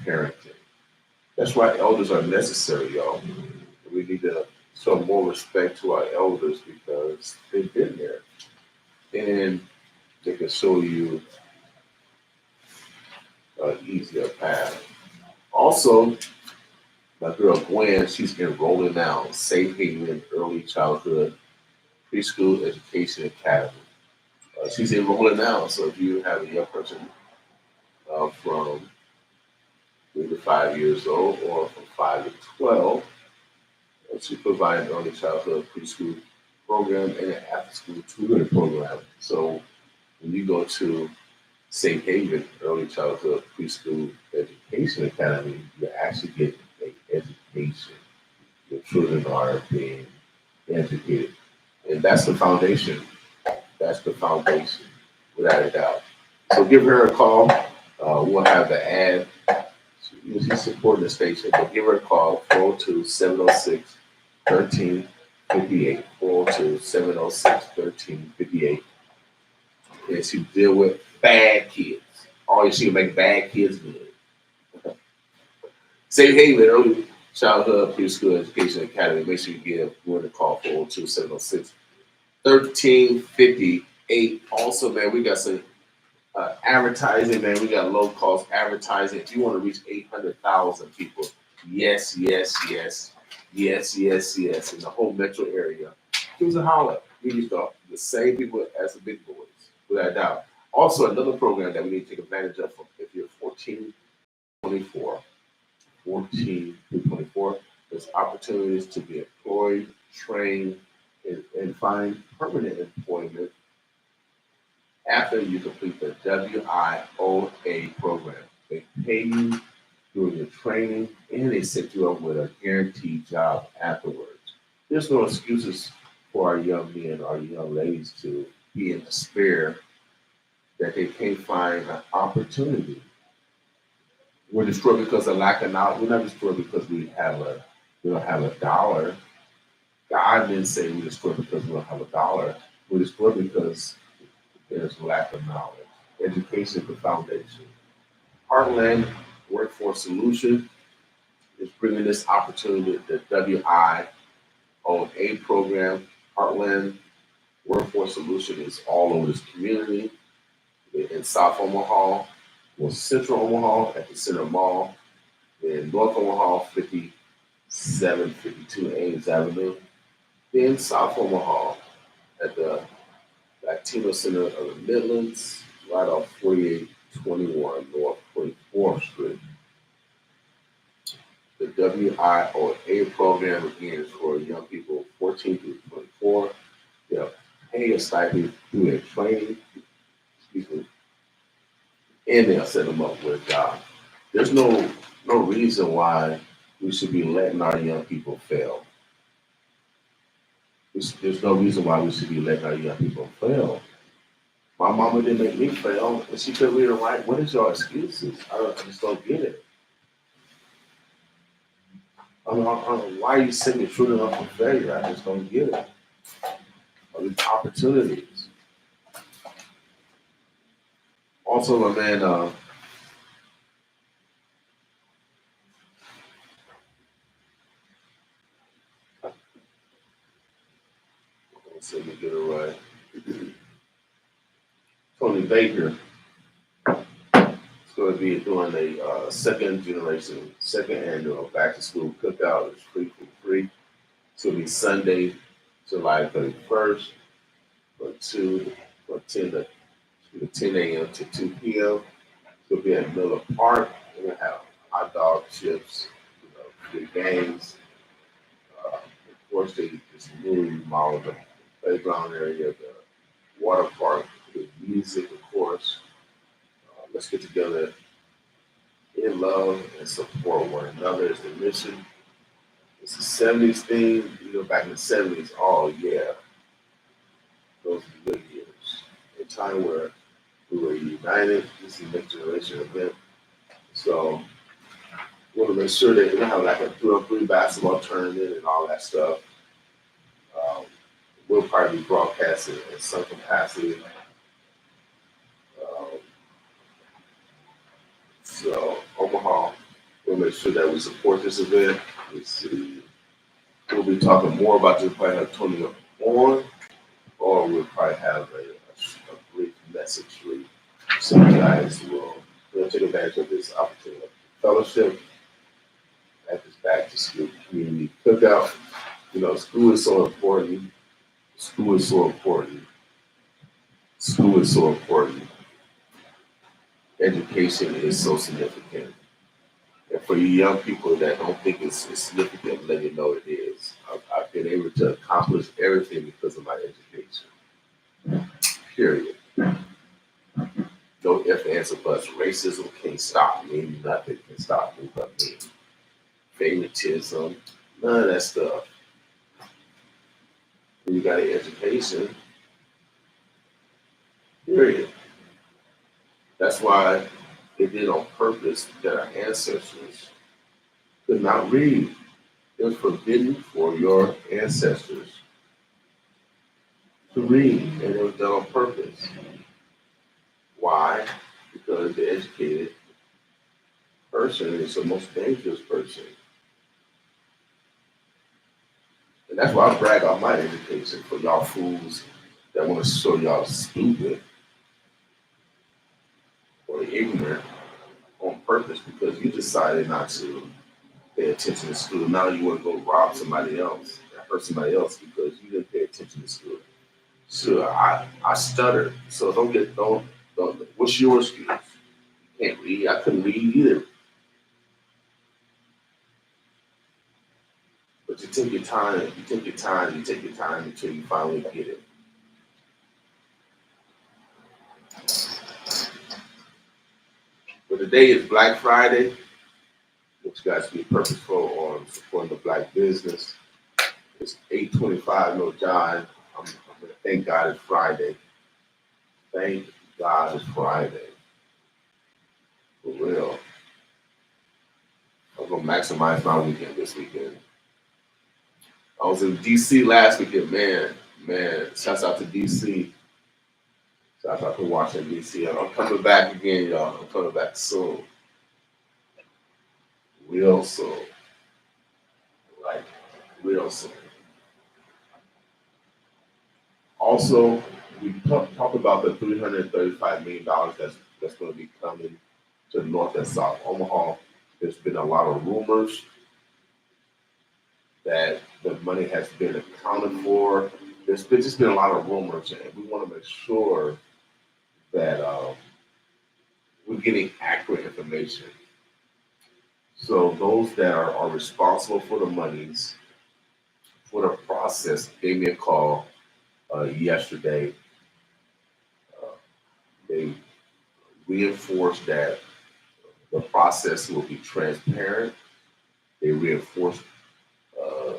parenting. That's why elders are necessary, y'all. We need to show more respect to our elders because they've been there. And they can show you an easier path. Also, my girl Gwen, she's enrolling now in Safe Haven Early Childhood Preschool Education Academy. She's enrolling now, so if you have a young person from 3 to 5 years old or from 5 to 12, she provides an early childhood preschool program and an after-school tutoring program. So when you go to Safe Haven Early Childhood Preschool Education Academy, you actually get an education. Your children are being educated. And that's the foundation. That's the foundation, without a doubt. So give her a call. We'll have the ad. She's supporting the station, but give her a call, 402-706-1358. 402-706-1358. And she deal with bad kids. Always she make bad kids good. Safe Haven Early Childhood Preschool Education Academy. Make sure you give Gwen a call, 402-706-1358. Also, man, we got some advertising, man. We got low cost advertising. If you want to reach 800,000 people, yes, in the whole metro area, give us a holler. We use the same people as the big boys, without a doubt. Also, another program that we need to take advantage of if you're 14 to 24, there's opportunities to be employed, trained, and find permanent employment after you complete the WIOA program. They pay you during your training and they set you up with a guaranteed job afterwards. There's no excuses for our young men, our young ladies to be in despair that they can't find an opportunity. We're destroyed because of lack of knowledge. We're not destroyed because we don't have a dollar. God didn't say we're destroyed because we don't have a dollar. We're destroyed because there's lack of knowledge. Education is the foundation. Heartland Workforce Solution is bringing this opportunity. The WIOA program, Heartland Workforce Solution, is all over this community. In South Omaha, Central Omaha at the Center Mall, in North Omaha, 5752 Ames Avenue, in South Omaha at the Latino Center of the Midlands, right off 4821 North 24th Street. The WIOA program, again, is for young people 14 through 24. They'll pay a stipend through their training, and they'll set them up with a job. There's no reason why we should be letting our young people fail. There's no reason why we should be letting our young people fail. My mama didn't make me fail, and she couldn't read and write. What is your excuses? I just don't get it. I don't know, why are you setting your children up for failure? I just don't get it. All these opportunities. Also, my man, let's see if we get it right. Tony Baker is going to be doing a second annual back to school cookout. It's free for free. It's going to be Sunday, July 31st, from 10 a.m. to 2 p.m. It's going to be at Miller Park. We're going to have hot dog, chips, free games. Of course, they just newly remodeled the playground area, the water park, the music, of course. Let's get together in love and support one another is the mission. It's the 70s theme. Back in the 70s, oh yeah, those were good years. A time where we were united. This is a next generation event. So we want to make sure that we have like a 3-on-3 basketball tournament and all that stuff. We'll probably be broadcasting in some capacity. So Omaha, we'll make sure that we support this event. We'll be talking more about this, probably have Tony on, or we'll probably have a brief message for you. So you guys will take advantage of this opportunity. Fellowship at this back to school community cookout. School is so important. School is so important. School is so important. Education is so significant. And for you young people that don't think it's significant, let you know it is. I've been able to accomplish everything because of my education. Period. No ifs, ands, or buts. Racism can't stop me. Nothing can stop me but me. Favoritism, none of that stuff. When you got an education, period. That's why they did on purpose that our ancestors could not read. It was forbidden for your ancestors to read, and it was done on purpose. Why? Because the educated person is the most dangerous person. And that's why I brag on my education for y'all fools that want to show y'all stupid or ignorant on purpose because you decided not to pay attention to school. Now you want to go rob somebody else and hurt somebody else because you didn't pay attention to school. Sure, I stuttered, so don't. What's your excuse? You can't read. I couldn't read either. But you take your time. You take your time until you finally get it. But today is Black Friday, which you guys be purposeful on supporting the black business. It's 8:25, no jive. I'm gonna thank God it's Friday. Thank God it's Friday. For real. I'm gonna maximize my weekend this weekend. I was in DC last weekend, man. Shouts out to DC. Shouts out to Washington DC. I'm coming back again, y'all. I'm coming back soon, real soon, like real soon. Also, we talked about the $335 million that's going to be coming to North and South Omaha. There's been a lot of rumors that the money has been accounted for. There's just been a lot of rumors, and we want to make sure that we're getting accurate information. So those that are responsible for the monies, for the process, gave me a call yesterday. Uh, they reinforced that the process will be transparent. They reinforced uh,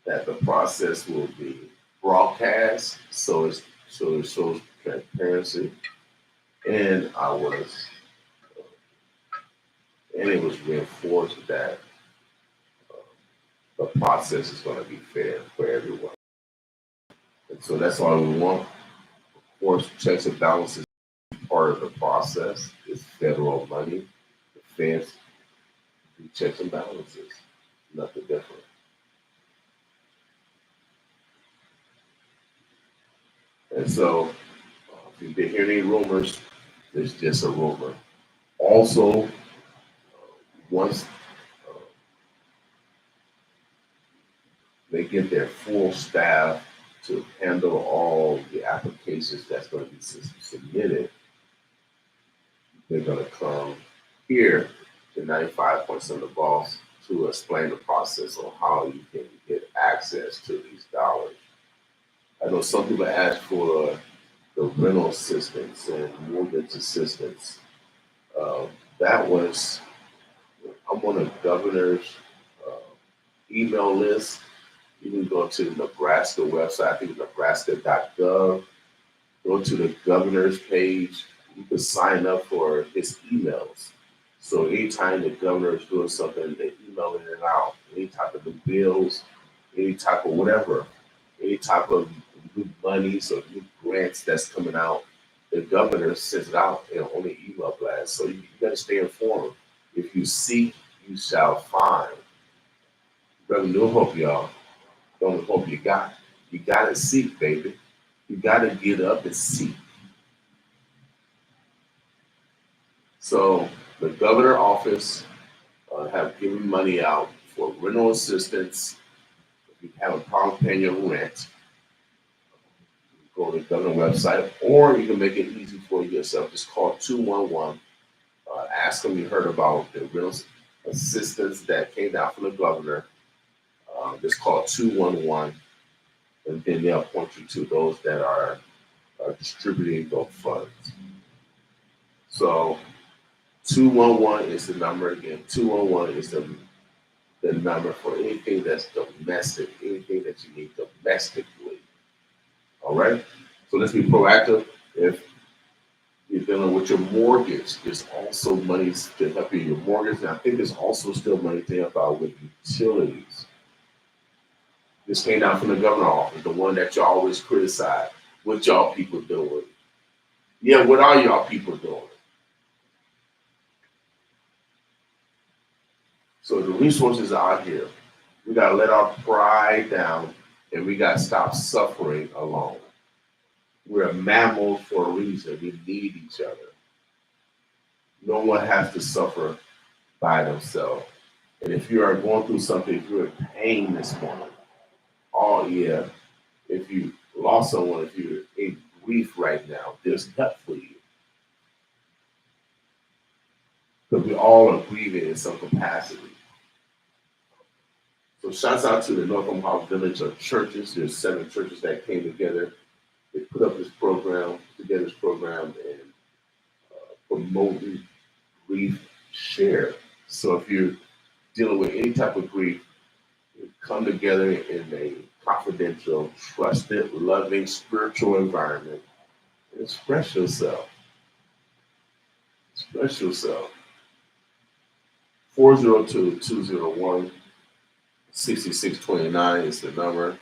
that the process will be broadcast, so it shows transparency. And it was reinforced that the process is going to be fair for everyone. And so that's all we want. Of course, checks and balances are part of the process. It's federal money. The feds do checks and balances. Nothing different. And so, if you've been hearing any rumors, it's just a rumor. Also, once uh, they get their full staff to handle all the applications that's going to be submitted, they're going to come here to 95% of the boss to explain the process on how you can get access to these dollars. I know some people ask for the rental assistance and mortgage assistance. Uh, that was, I'm on the governor's uh, email list. You can go to the Nebraska website, I think nebraska.gov, go to the governor's page. You can sign up for his emails. So anytime the governor is doing something, they email it out. Any type of new bills, any type of whatever, any type of new monies or new grants that's coming out, the governor sends it out on the email blast. So you got to stay informed. If you seek, you shall find. Brother New Hope, y'all. Don't hope you got. You got to seek, baby. You got to get up and seek. So the governor office have given money out for rental assistance. If you have a problem paying your rent, go to the governor website, or you can make it easy for yourself. Just call 211. Ask them you heard about the rental assistance that came down from the governor. Just call 211, and then they'll point you to those that are distributing those funds. So 211 is the number again. 211 is the number for anything that's domestic, anything that you need domestically. All right? So let's be proactive. If you're dealing with your mortgage, there's also money to help you in your mortgage. And I think there's also still money to help out with utilities. This came down from the governor office, the one that y'all always criticize. What y'all people doing? Yeah, what are y'all people doing? So the resources are out here. We gotta let our pride down and we gotta stop suffering alone. We're mammals for a reason. We need each other. No one has to suffer by themselves. And if you are going through something, if you're in pain this morning, oh yeah, if you lost someone, if you're in grief right now, there's help for you. Because we all are grieving in some capacity. So shouts out to the North Omaha Village of churches. There's 7 churches that came together. They put up this program, and promoting grief share. So if you're dealing with any type of grief, you come together in a confidential, trusted, loving, spiritual environment Express yourself. Express yourself. 402-201-6629 is the number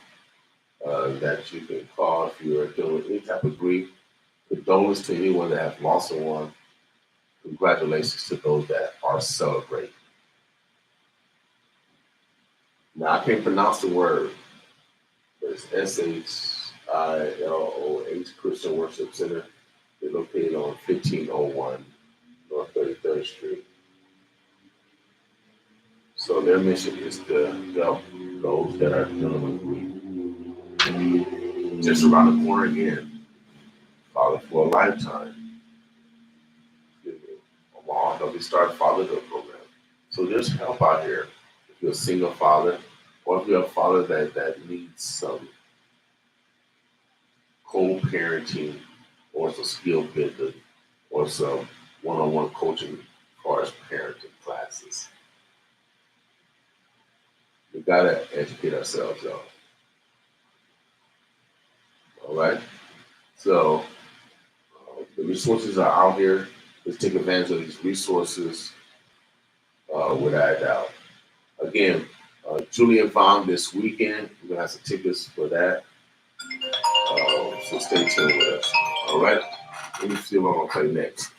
that you can call if you are dealing with any type of grief. Condolence to anyone that has lost a one. Congratulations to those that are celebrating. Now, I can't pronounce the word, but it's SHILOH Christian Worship Center. They're located on 1501 North 33rd Street. So their mission is to help those that are dealing with grief. Just around the corner again, Father for a Lifetime. Along, they'll be starting fatherhood program. So there's help out here. If you're a single father, or if you're a father that needs some co-parenting, or some skill building, or some one-on-one coaching as far as parenting classes. We gotta educate ourselves, y'all. All right. So the resources are out here. Let's take advantage of these resources without a doubt. Again, Julian Vaughn this weekend. We're gonna have some tickets for that. So stay tuned with us. All right. Let me see what I'm gonna play next.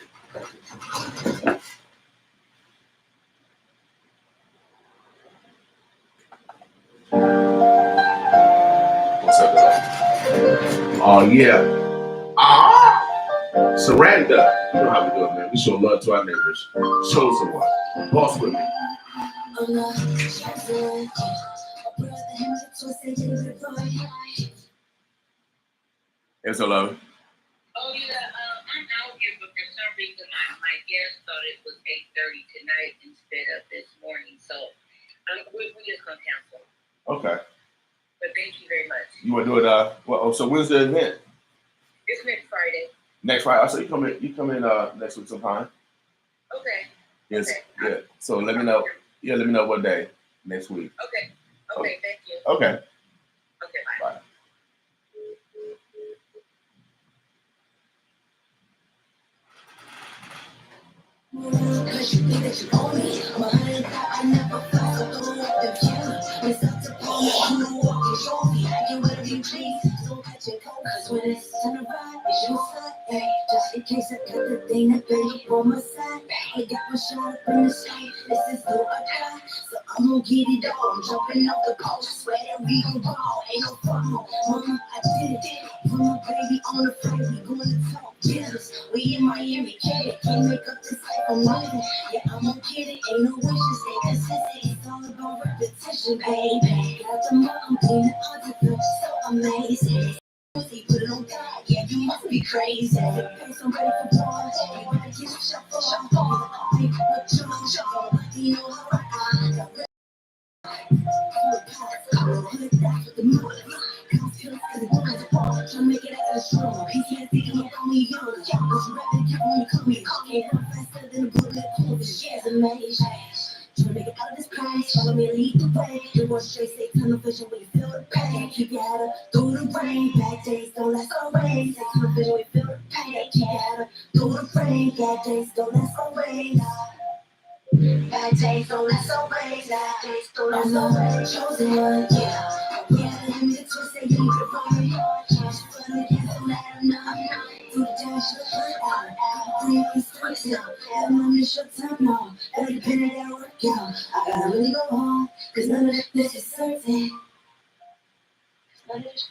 What's up, guys? Oh yeah. Surrender. You know how we do it, man. We show love to our neighbors. Chosen one. Boss with me. Yes, hello. Oh yeah, I'm out here, but for some reason my guest thought it was 8:30 tonight instead of this morning, so we're just gonna cancel. Okay. But thank you very much. You want to do it? So when's the event? It's next Friday. Next Friday. So you come in next week sometime. Okay. Yes. Okay. Yeah. So let me know. Yeah, let me know what day next week. Okay. Okay. Thank you. Okay. Okay. Bye. Bye. Cause you think that you own me. I'm 100 I never felt so throw up the view. It's up to Paul, you walk and show me. I get whatever you please. Don't catch it cold. Cause when it's time to ride, it's your side. Ay, just in case I got the thing that baby on my side. I got my shot up in the sky. This is no I die. So I'm gonna get it all. I'm jumping off the post. Swear that we gon' ball. Ain't no problem. Mama, I did it. Put my baby on the floor. We going to talk. Yes, we in Miami. Can't make up this type of money. Yeah, I'm gonna get it. Ain't no wishes. Ain't consistency. It's all about repetition, baby. Got the mom. I'm being the article. So amazing. Pussy, put it on God. Yeah, you must be crazy. Face, I'm ready for war. You wanna get shuffle. You know how I got to make it out of the strong. PTSD don't call me young. Cause you rather keep on call me. Can't run faster than a bullet. She's amazing. Trying to make it out of this place. Follow me, lead the way. You want straight state tunnel vision when you feel the pain. Keep your head up through the rain. Bad days don't last always. Take tunnel vision when you feel the pain. Keep your head up through the rain. Bad days don't last always. Bad days don't last always. Bad days don't last always. Chosen one, yeah. Yeah, let me twist it, you can run. Just put it in some matter now. To the dash, look out. Bring me straight now. Have no miss your time now. Better pin it out, work out. I gotta really go home, cause none of this is certain. None of this.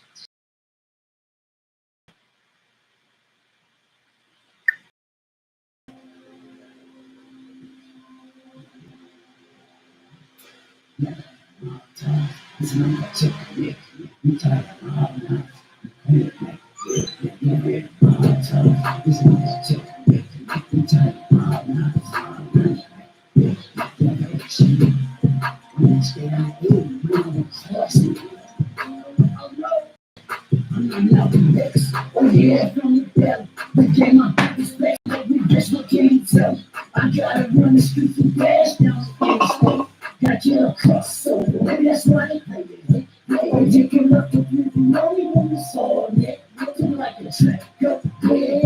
Oh yeah, from the belly. We came up with this place, but we just what can you tell? I gotta run the streets and dash down the got you across, so maybe that's why they play it. They taking up the people, know me when we saw it. Looking like a track up, yeah.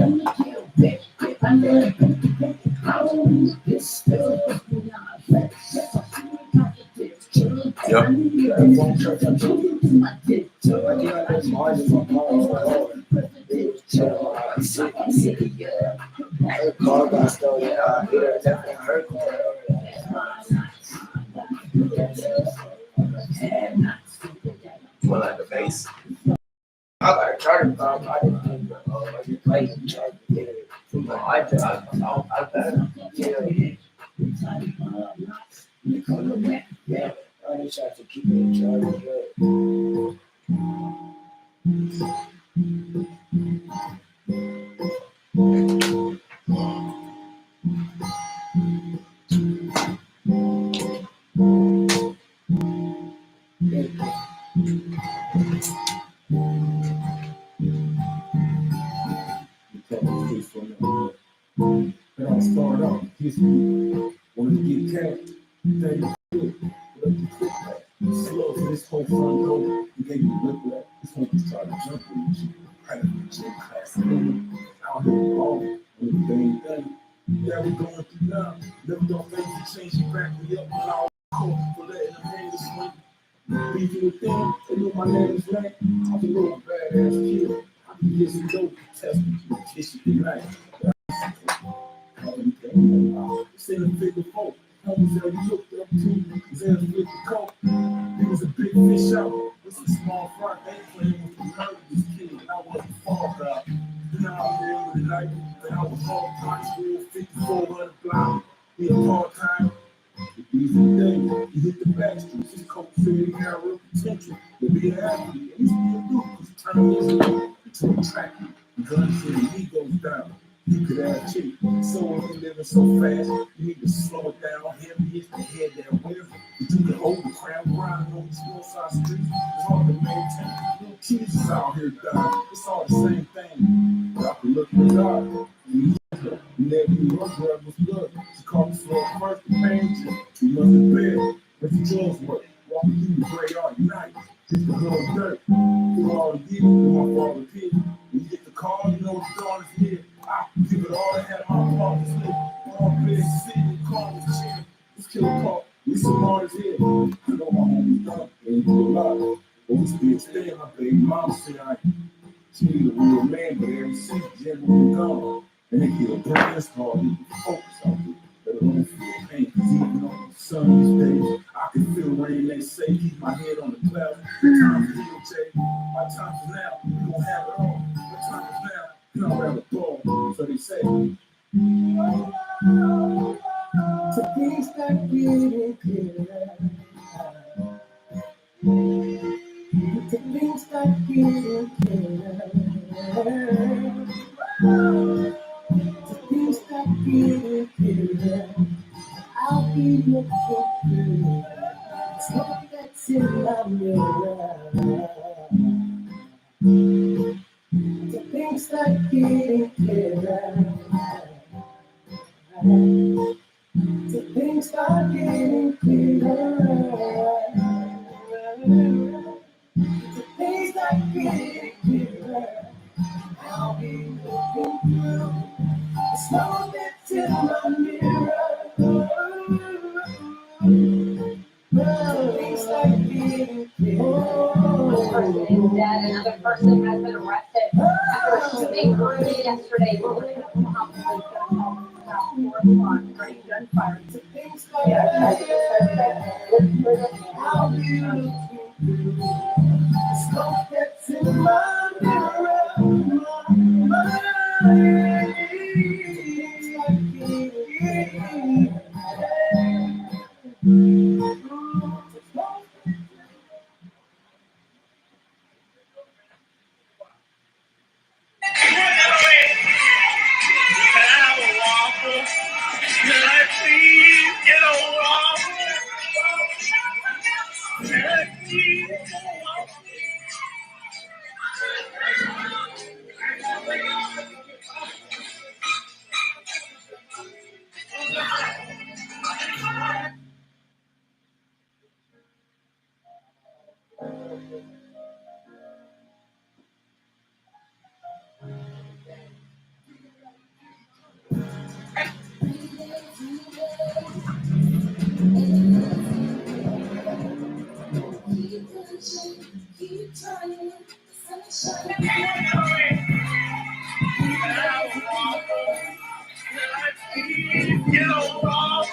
Car got stolen. I hit her. Definitely hurt. You like the bass? I got a charger problem. I didn't think you play the charger. I just have to keep it charged. When I started off, wanted to get cash. Slow for this whole front door. You gave me a look at this whole trying to jump with you. Right in the gym class. Out here alone. On the dang thing. Yeah, we going through now. Never don't think you change you back me up. When I was cold for letting them hang swing. Beefing with them, they knew my name was Ray. I was a little badass kid. I could get some dope, test me, kiss you tonight. Seen a figure folk, homies that we looked up to, Zans with the coke. He was a big fish out, with some small fry, they playing with the murder this kid, and I wasn't far out. Now I remember the night that I was all high school, 5400 block, in a part-time. Easy day, he hit the back streets, his coach said he had real potential to be an athlete, and he still do, because turning his life into a track. The gun said he goes down. You could have cheap. So when you living so fast, you need to slow it down. Him hits the head that wins. You do the whole crowd grind on these hillside streets. It's hard to maintain. Little kids is out here dying. It's all the same thing. But I can look in his eye. You never knew her blood was blood. She called me slow first, the pain. She must have been. But the drugs work. Walking through the gray all night. Just the little dirt. Through all the years, through my father's pit. When you get the call, you know the dawn is near. I give it all I had my father's live. All bed sitting in the car with chair. This killer call, we some artists here. I know my homie's done, ain't do a lot. But we still staying, my baby mom said she need a real man, but every single gentleman gone. And they get a brain, it's hard to focus on it. Let alone feel pain, cause even on the sun these days, I can feel rain, they say, keep my head on the clouds. The time is heal, Jay. My time is now, we gon' have it all. The time is now. You know, rather ball, so they say. So things start getting clearer. So things start getting clearer. So things start getting clearer. I'll be looking through. Smoke that's in my mirror. So things start getting clearer. So things start getting clearer. So things start getting clearer. I'll be looking through. Smoke that's in my mirror. So things start getting clearer. That another person has been arrested after shooting Rooney yesterday. We're looking at the house about 4 o'clock during gunfire. I'll be looking through. Smoke that's in my mirror. Can I have a waffle? Can I please get a waffle? You know, Rob.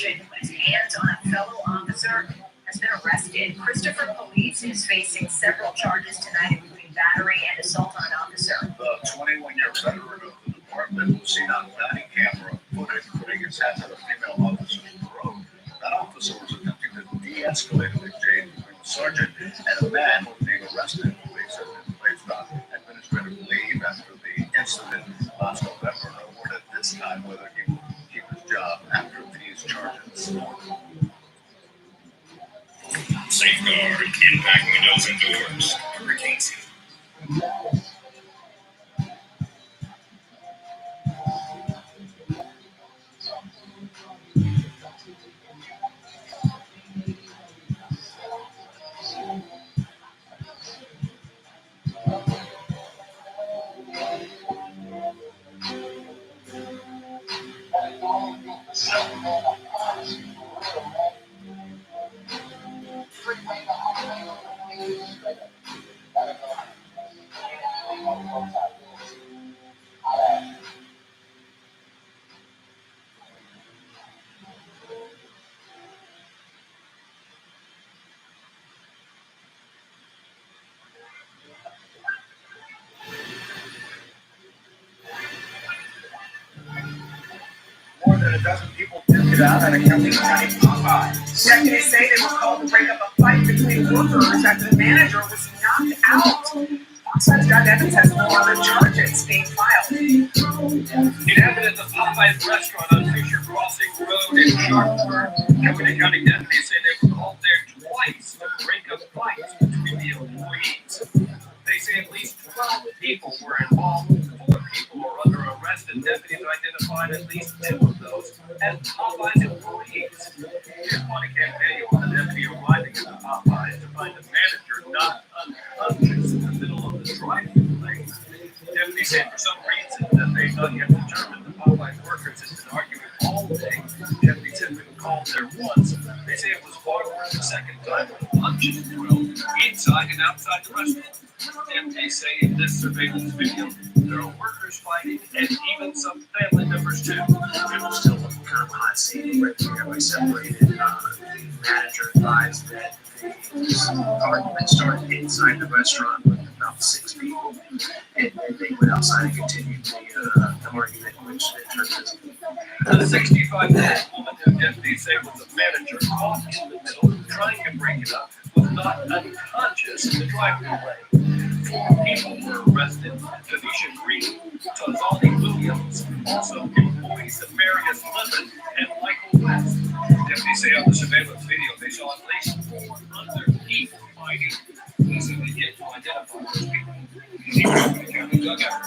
Asian who put hands on a fellow officer has been arrested. Christopher Police is facing several charges tonight, including battery and assault on an officer. The 21-year veteran of the department was seen on body camera footage putting his hands on a female officer's throat. That officer was attempting to de-escalate an exchange between the sergeant and a man who was being arrested. Police have been placed on administrative leave after the incident last November. No word at this time whether he will keep his job after these charges. Safeguard impact windows and doors. Hurricane season. More than a dozen people duke it out at a County Popeye. Deputies say they were called to break up a fight between workers after the manager was knocked out. Fox 5's John Evans has more on the charges being filed. It happened at the Popeye's restaurant on Fisher Crossing Road in Sharpsburg. County deputies say they were called there twice to break up fights between the employees. They say at least 12 people were involved. 4 people are under arrest, and deputies identified at least 2 of those as Popeye's employees. Here's one campaign on the deputy arriving at the Popeyes to find the manager not unconscious in the middle of the drive-thru lane. Deputies say for some reason that they've not yet determined the Popeye workers has been arguing all day. Deputies have been called there once. They say it was far worse the second time when lunch is grilled inside and outside the restaurant. Deputies say in this surveillance video, there are workers fighting and even some family members too. It was still a kind of hot scene where we separated. The manager advised that the argument started inside the restaurant with about 6 people, and they went outside and continued the argument, which then turned into The 65-year-old woman who deputies say was a manager caught in the middle trying to break it up was not unconscious in the drive-thru lane. 4 people were arrested: Tanisha Green, Tazali Williams, also employees of Marius Lemon and Michael West. Deputies say on the surveillance video they saw at least 4 other people fighting. They said they yet to identify those people. The county dugout.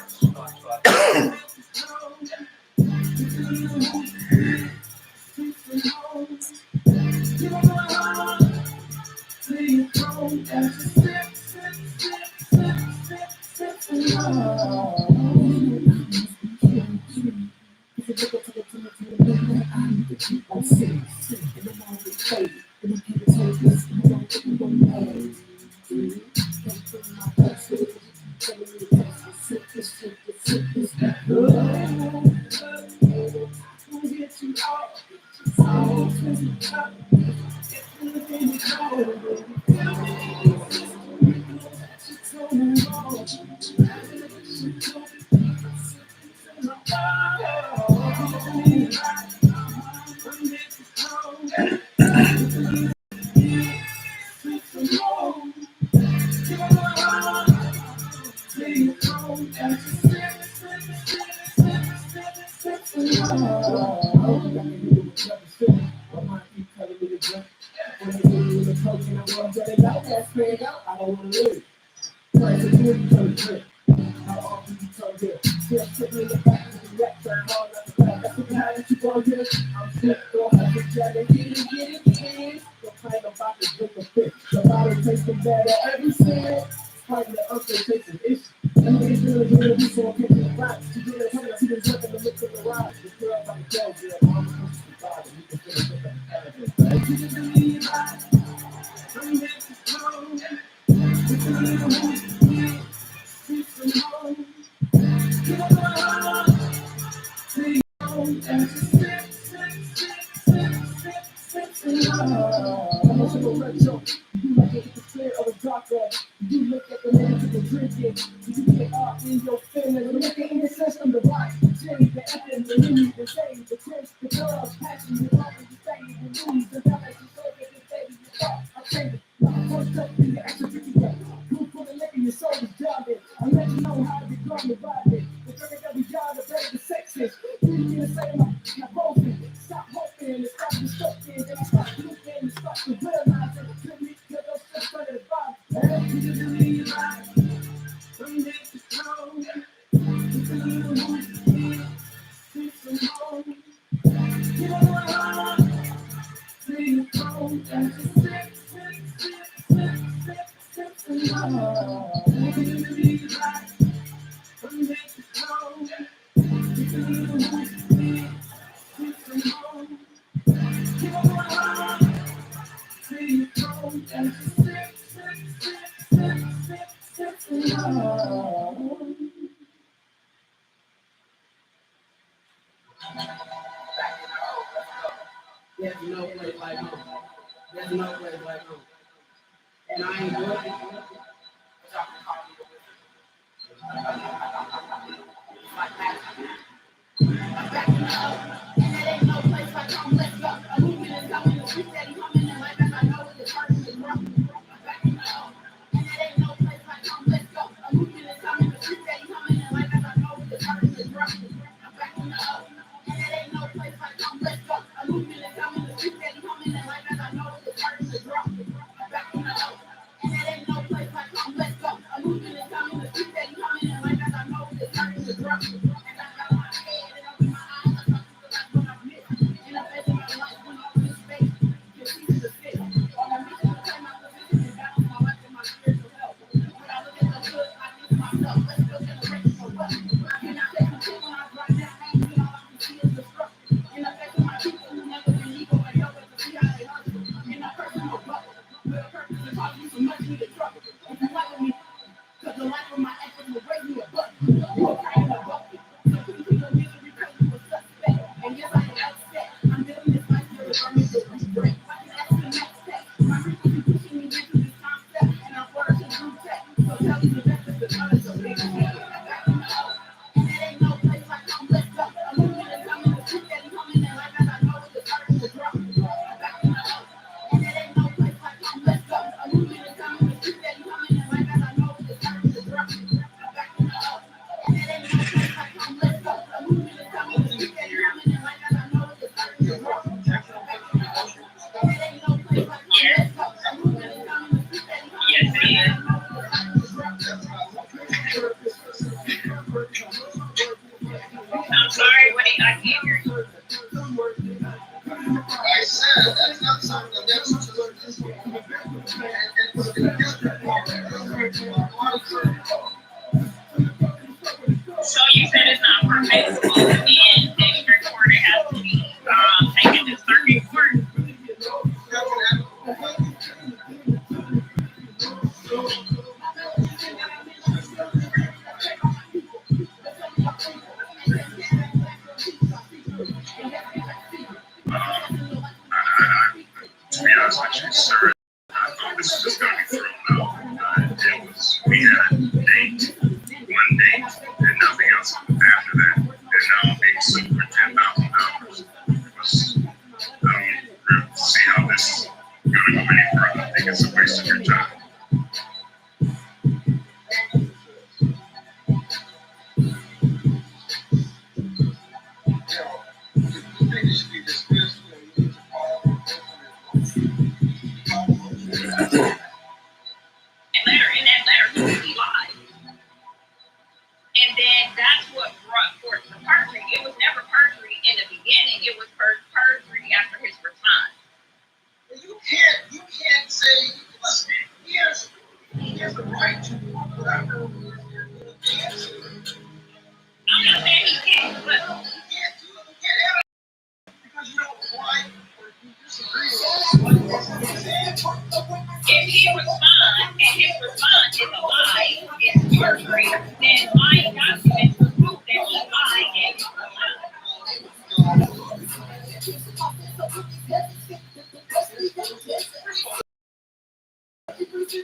You look at the man to the drinking. You get up in your feelings. Look in the system, the rock, the gym, the FM, the news, the shade, the tips, the drugs, passion, the love, the fame, the news, the balance, the circus, the baby, the thought, I think it. First up in the extra tricky way. Proof for the liquor, your soul is jogging. I'll let you know how you're going to ride it. The very every job, the better the sex is. You need to say, I'm not broken. Stop hoping, it's stop destructing, then I stop looking, it's stop to realize it. To me, you're just under the bottom. You do me right, from this to home. You do me, sweet and home. You know my heart, see you home, and just sit and home. You do me right, from this to home. You do me, sweet and home. You know my heart, see you home, and just sit and home. There's no place like home. There's no place like home. And I ain't doing it. And it ain't no place like home. Let's go. I'm moving and coming. She said he's coming in like I know it's hard to grow. I'm backing up. And it ain't no place like home. Let's go. I'm moving and coming. She said he's coming in like I know it's hard to grow. I'm backing up. And it ain't no place like home. Let's go. I'm moving and coming. She said he's coming in like I know it's hard to grow. I'm backing up. And it ain't no place like home. Let's go. I'm moving and coming. She said he's coming in like I know it's hard to grow. And I got my head and open my eyes. Cause the life of my ex will break me a butt. You were crying a bucket. So please keep your misery because you were suspect. And yes, I am upset. I'm living this life for the burning to regret. Like an S the next step. My frequency pushing me into this concept. And I'm flourishing through tech. So tell me the rest of the colors of big shit. And it ain't no place like home. Let's go. I'm moving and coming. The street that coming in like as I know it's starting to drop. And it ain't no place like home. Let's go. I'm moving and coming. The street that coming in like as I know it's starting to drop. And it ain't no place like home. Let's go. I'm moving and coming. The street that coming in like as I know it's starting to drop. And it ain't no place like home. Let's go. I'm moving and coming. The street that coming in like as I know it's starting to drop. I'm sorry, Woody, I can't hear you. I said that's not something that's So you said it's not for Facebook, and any recording has to be taken to circuit court. to be honest with you, sir. I thought this was just going to be thrown out. We had a date, one date, and nothing else after that. And now I'm being sued for $10,000. I don't really see how this is going to go any further. I think it's a waste of your time. In that letter, he lied. And then that's what brought forth the perjury. It was never perjury in the beginning. It was perjury after his response. You can't say, listen, he has the right to whatever. I'm not saying he can't, but You can't have it because you don't like or you disagree with if he responds and his response is a lie, it's perjury, then my documents will prove that he lied and he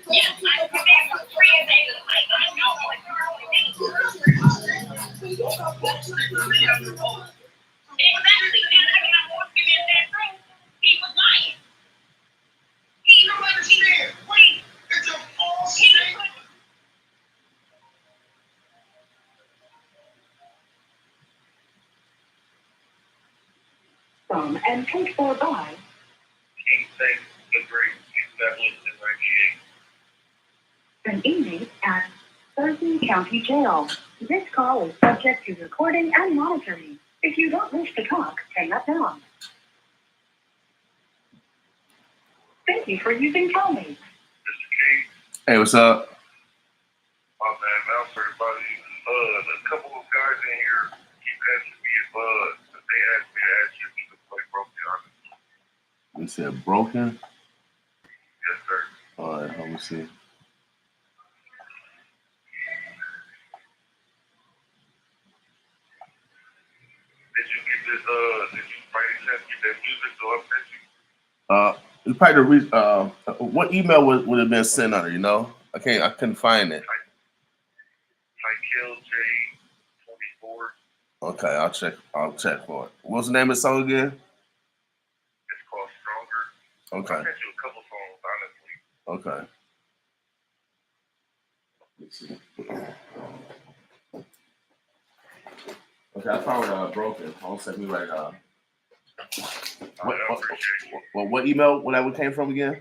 Yes, I from and paid for by King Saint, the Great, established in 1980. an inmate at Thurston County Jail. This call is subject to recording and monitoring. If you don't wish to talk, hang up now. Thank you for using Tell Me. Mr. King, Hey, what's up? my bad, man. I'm sorry about it. A couple of guys in here keep asking me if they asked me to ask you if you could play Broken on it. You said broken? Yes, sir. All right, let me see. Did you get this? Did you by any chance get that music to upset you? You probably what email would have been sent under? You know, I couldn't find it. Tykill J24. Okay, I'll check for it. What's the name of the song again? It's called Stronger. Okay. I sent you a couple songs, honestly. Okay. Let's see. Okay, I found broken. Hold on a second, me right now. I appreciate you. What email? What that came from again?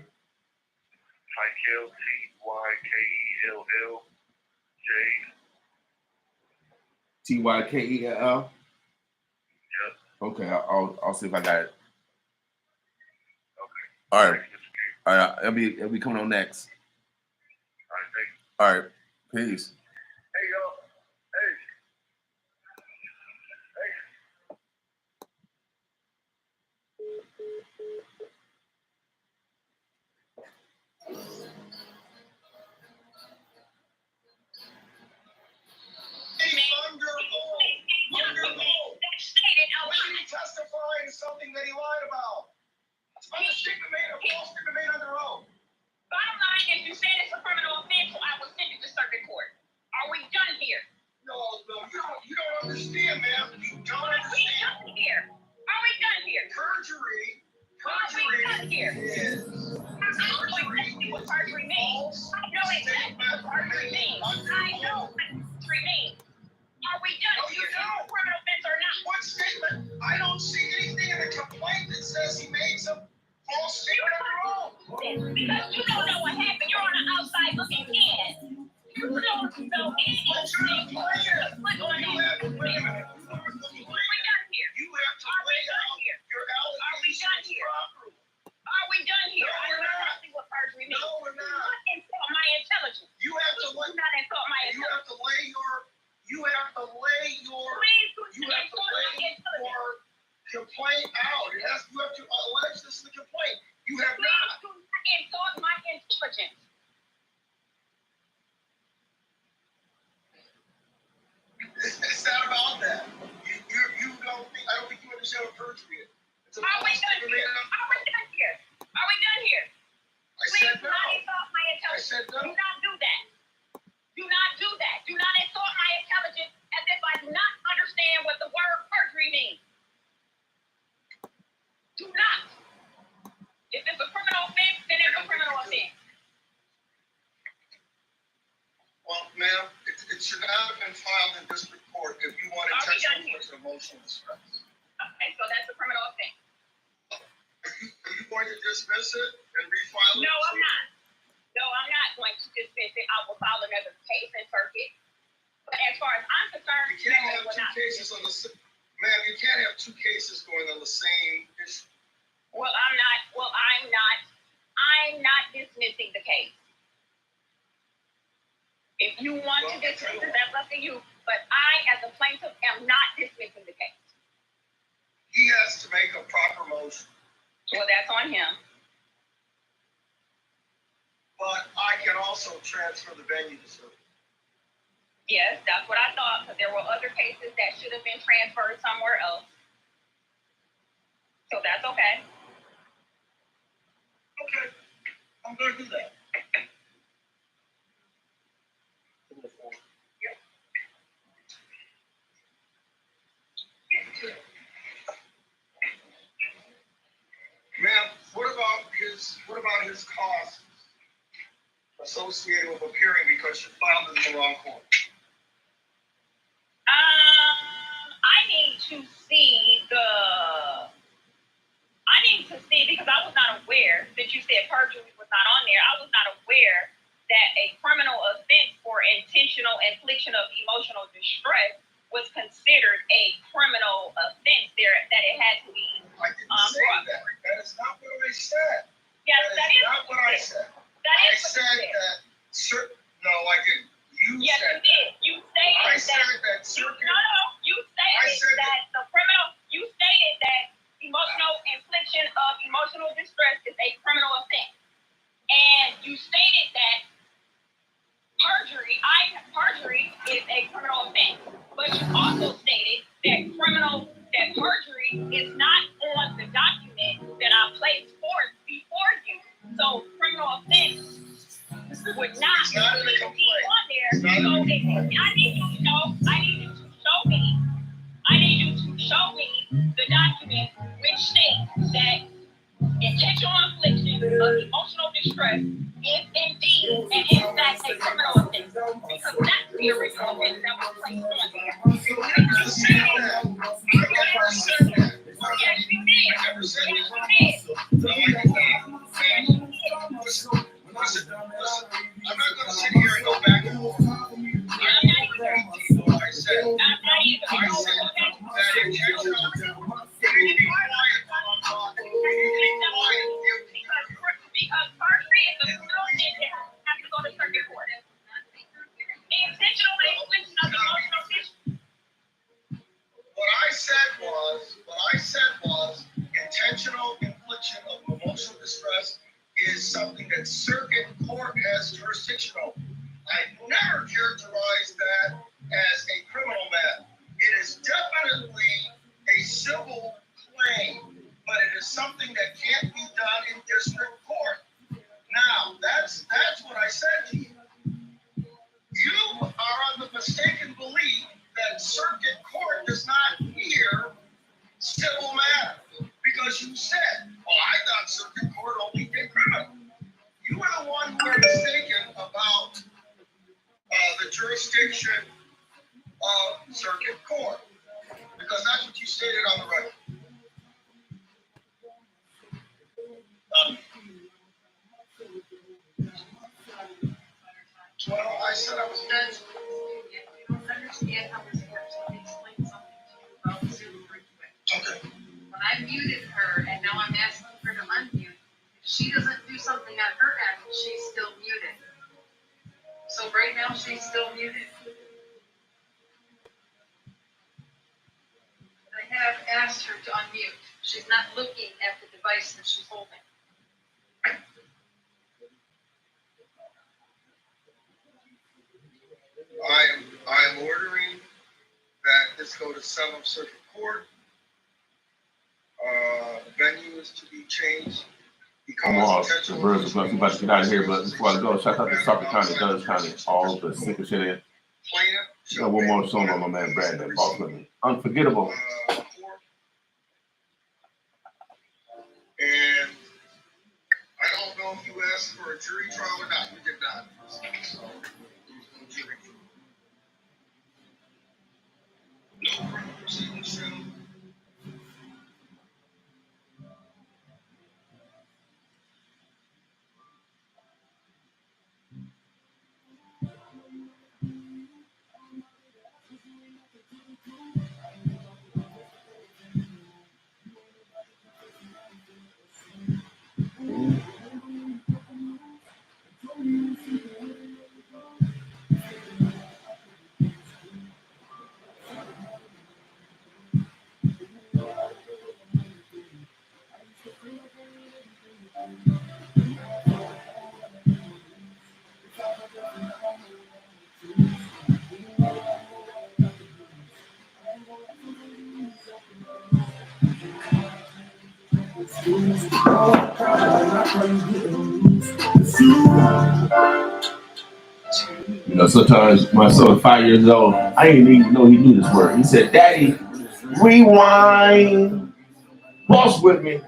Tykill Tykell J. Tykell. Yep. Okay, I'll see if I got it. Okay. All right. All right. It'll be coming on next. All right. Thank you. All right. Peace. Hey, yo. Hey. When he testifying to something that he lied about. It's about a statement made, a false statement made under oath. Bottom line, if you say it's a criminal offense, I will send it to circuit court. Are we done here? No, you don't understand, ma'am. You don't Are we understand. done here? Are we done here? Perjury Are we done here? is Exactly what perjury means. I know exactly what perjury means. I know what perjury means. Are we done here? Is it a criminal offense or not? What statement? I don't see anything in the complaint that says he made some false statement under oath. Because you don't know what happened. You're on the outside looking in. You don't know anything. But you're the plaintiff. What's going on? Wait a minute. Are we done here? You have to Are we lay done out here? your Are we done allegations here? properly. Are we done here? No, I we're know not. exactly what perjury means. No, we're Do not. not insult my intelligence. You have to Do lay. not insult my You intelligence. have to lay your. You have to lay your. Please do You not have to insult my lay intelligence. your complaint out. You have to allege this in the complaint. You have Please not. do not insult my intelligence. It's not about that. You don't think. I don't think you understand what perjury is. It's a Are we false done statement here? made under- Are we done here? Are we done here? I Please said do no. not insult my I intelligence. said no. Do not do that. Do not do that. Do not insult my intelligence as if I do not understand what the word perjury means. Do not. If it's a criminal offense, then it's a criminal offense. Well, ma'am, it should not have been filed in district court if you want Are we intentional done here? infliction of emotional distress. Okay, so that's a criminal offense. Are you going to dismiss it and refile it? No, I'm not. No, I'm not going to dismiss it. I will file another case in circuit. But as far as I'm concerned, You can't no, have we're two not. cases on the ma'am, you can't have two cases going on the same issue. Well, I'm not dismissing the case. If you want to dismiss it, that's up to you. But I, as a plaintiff, am not dismissing the case. He has to make a proper motion. Well, that's on him. But I can also transfer the venue to circuit. Yes, that's what I thought, because there were other cases that should have been transferred somewhere else. So that's okay. Okay, I'm going to do that. Ma'am, what about his costs associated with appearing because you filed in the wrong court? I need to see intentional infliction of emotional distress was considered a criminal offense there, that it had to be I didn't say that. That is not what I said. Yes, that is not what I said. I said that certain. No, I didn't. You yes, said you did. You stated I that. said that certain. You stated that the criminal. You stated that emotional infliction of emotional distress is a criminal offense, and you stated that perjury is a criminal offense. But you also stated that perjury is not on the document that I placed forth before you. So criminal offense would not be on there. So I need you to show me the document which states that intentional infliction of emotional distress is indeed and in fact a criminal offense. Because that's the original offense that was placed on there. I never said that. Yes, you did. I never said Yes, that. you did. No, I did not. Listen. I'm not going to sit here and go back and forth. I said that intentional. You need to be quiet while I'm talking. Because perjury is a criminal offense that has to go to circuit court. Intentional infliction of emotional distress. What I said was intentional infliction of emotional distress is something that circuit court has jurisdiction over. I never characterized that as a criminal matter. It is definitely a civil claim, but it is something that can't be done in district court. Now, that's what I said to you. You are on the mistaken belief that circuit court does not hear civil matters because you said, "Oh, I thought circuit court only did criminal." You are the one who are mistaken about the jurisdiction of circuit court because that's what you stated on the record. Well, I said I was against. You don't understand how this works. Let me explain something to you about Zoom real quick. Okay. When I muted her and now I'm asking her to unmute, if she doesn't do something on her end, she's still muted. So right now she's still muted. I have asked her to unmute. She's not looking at the device that she's holding. I'm ordering that this go to 7th Circuit Court. Venue is to be changed. I'm off the verse of about to get out of here, but before I go, shout out to Suffolk County, Dutch County, all the sick shit in. You got one more song on my man Brandon, boss with me. Unforgettable. And I don't know if you asked for a jury trial or not. You did not. So, no jury trial. No criminal proceedings shown. You know, sometimes my son, 5 years old, I didn't even know he knew this word. He said, "Daddy, rewind." Boss with me.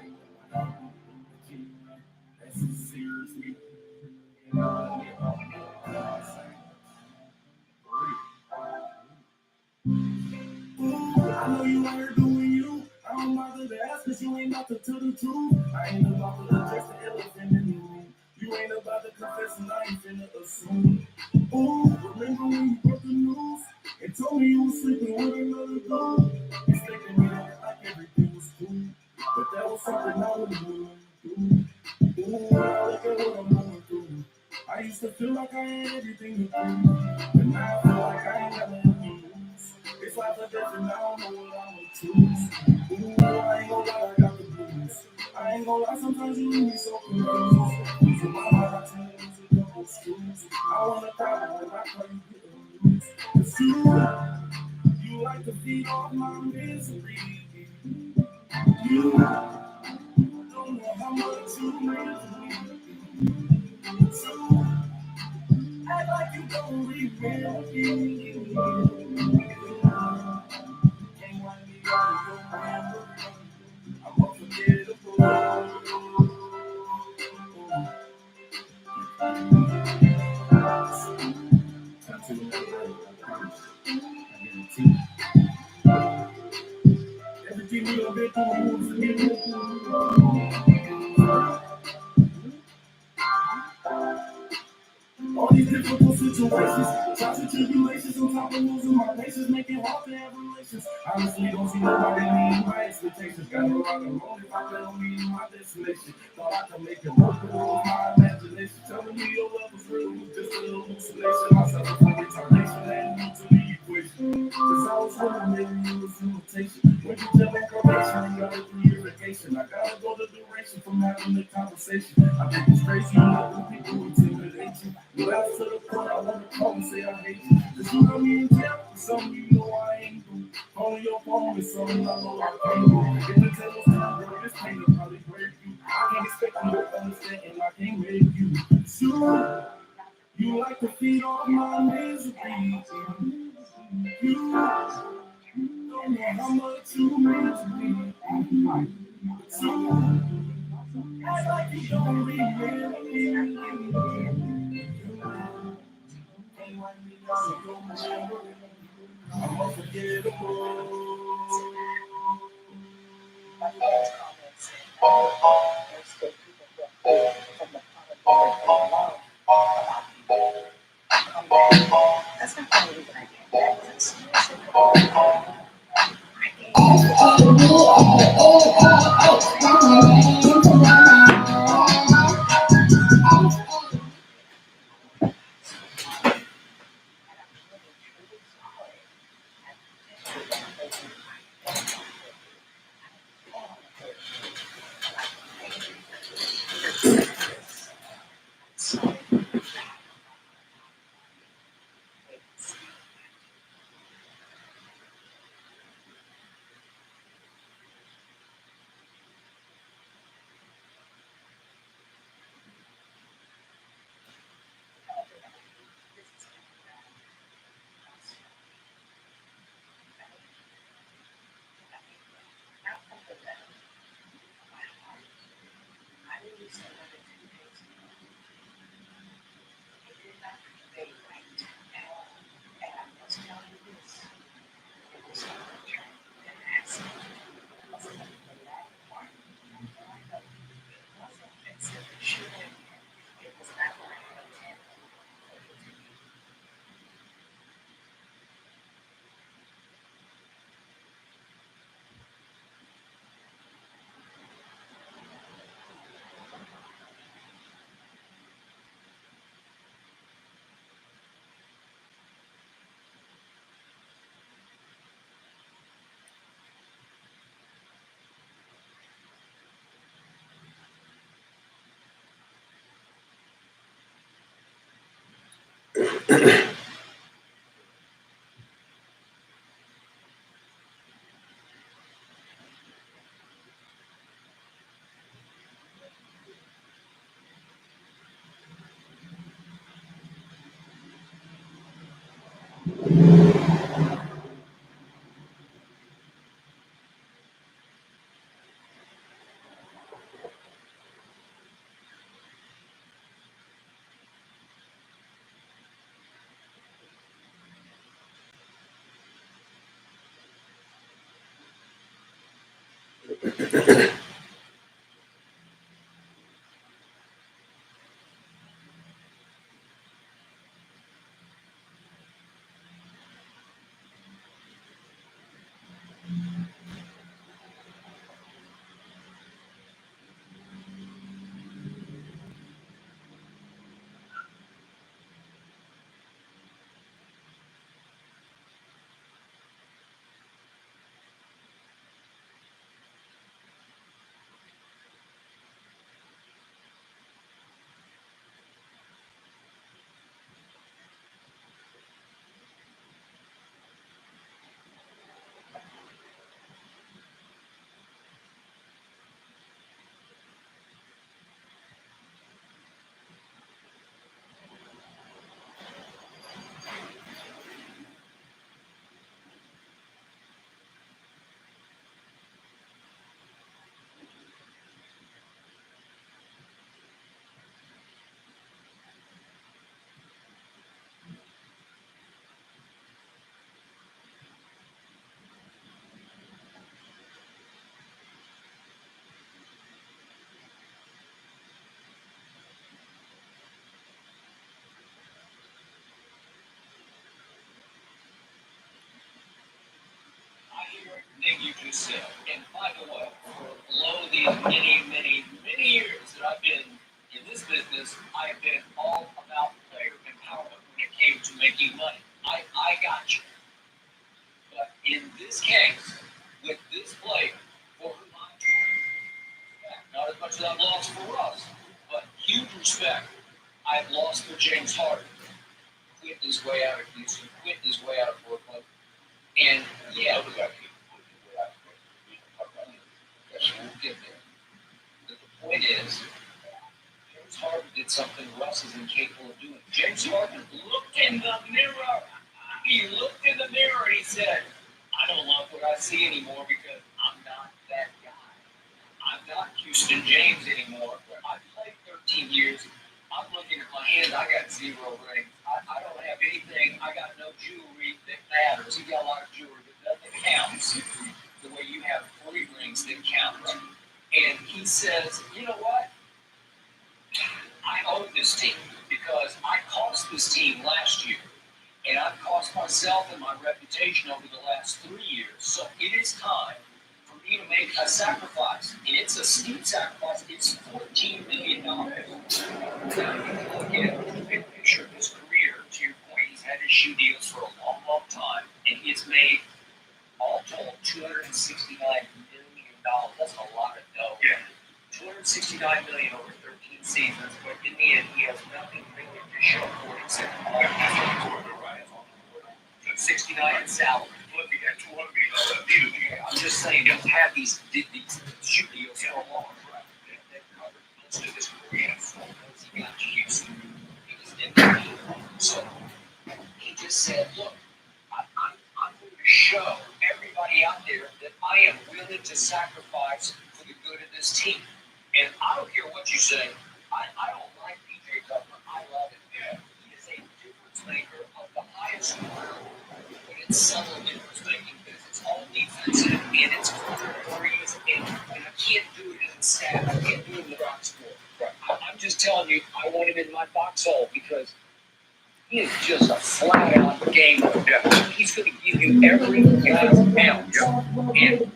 I know you ain't doing you. I don't bother to ask cause you ain't about to tell the truth. I ain't about to address the elephant in the room. You ain't about to confess and I ain't finna assume. Ooh, remember when you told me you was sleeping with another girl. Mistaken me like everything was cool. But that was something I wouldn't do. Ooh, now look at what I'm going through. I used to feel like I had everything to prove. But now I feel like I ain't got nothing to lose. It's life or death and I don't know what I'm gonna choose. Ooh, I ain't gonna lie, I got the blues. I ain't gonna lie, sometimes you leave me so confused. Losing my mind, I tell you to double screws. I wanna cry, but I call you getting loose. Cause you like to feed off my misery. You don't know how much you mean to me. So act like you don't remember me. Can't wipe me out of your memory. I'm unforgettable. Everything you been through moves me. All these difficult situations, trials and tribulations, on top of losing my patience, make it hard to have relations. Honestly, don't see nobody meeting my expectations. Got a lot of road if I don't meet my destination. Thought I could make it work, but it was my imagination. Telling me your love was real, was just a hallucination. I settled for retardation, adding you to the equation. Cause I was willing, maybe you was imitation. When you tell me probation, you got a 3-year vacation. I gotta go the duration from having the conversation. I think it's crazy, you let the people intimidate you. You ask to the point, I wanna call and say I hate you. Cause you got me in jail for something you know I ain't do. Calling your phone is something I know I can't do. If the tables turn, girl, this pain will probably break you. I can't expect you to understand and I can't make you. Sure, you like to feed off my misery. You don't know how much you mean to me. So act like you don't remember me. Can't wipe me out of your memory. I'm unforgettable. just said. And by the way, for lo these many years that I've been in this business, I have been all about player empowerment when it came to making money. I got you. But in this case, with this player, for whom I respect, not as much as I've lost for us, but huge respect, I've lost for James Harden. Quit his way out of Houston, quit his way out of Brooklyn. And yeah, we got people quit his way out of Brooklyn. We can talk about it. Yes, we'll get there. But the point is, James Harden did something Russ is incapable of doing. James Harden looked in the mirror. He looked in the mirror and he said, I don't love what I see anymore because I'm not that guy. I'm not Houston James anymore. I played 13 years. I'm looking at my hands. I got 0 rings. I don't have anything. I got no jewelry that matters. You got a lot of jewelry, but nothing counts the way you have 3 rings that count. And he says, you know what? I own this team because I cost this team last year. And I've cost myself and my reputation over the last 3 years. So it is time for me to make a sacrifice. And it's a steep sacrifice. It's $14 million. Now, you can look at a picture of his career. To your point, he's had his shoe deals for a long, long time. And he's made, all told, $269 million. That's a lot of dough. Yeah. $269 million over 13 seasons. But in the end, he has nothing really to show for it except 69 in salary. Look, he got $200 million deal. I'm just saying, he's had these shoe deals for a long time. They've covered most of his career. He got to Houston. He was in the league. So he just said, look, I'm going to show everybody out there that I am willing to sacrifice for the good of this team. And I don't care what you say. I don't like PJ Tucker. I love him. Yeah. He is a difference maker of the highest order. But it's subtle difference making because it's all defensive and it's threes and I can't do it in stat. I can't do it in the box score. I'm just telling you, I want him in my foxhole because he is just a flat out game. He's going to give you every last ounce. And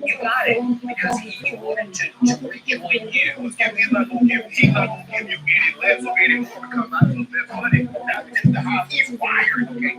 you got it because he wanted to rejoin you. He's not going to give you any less or any more because I need less money. That's just the house he's wired, okay?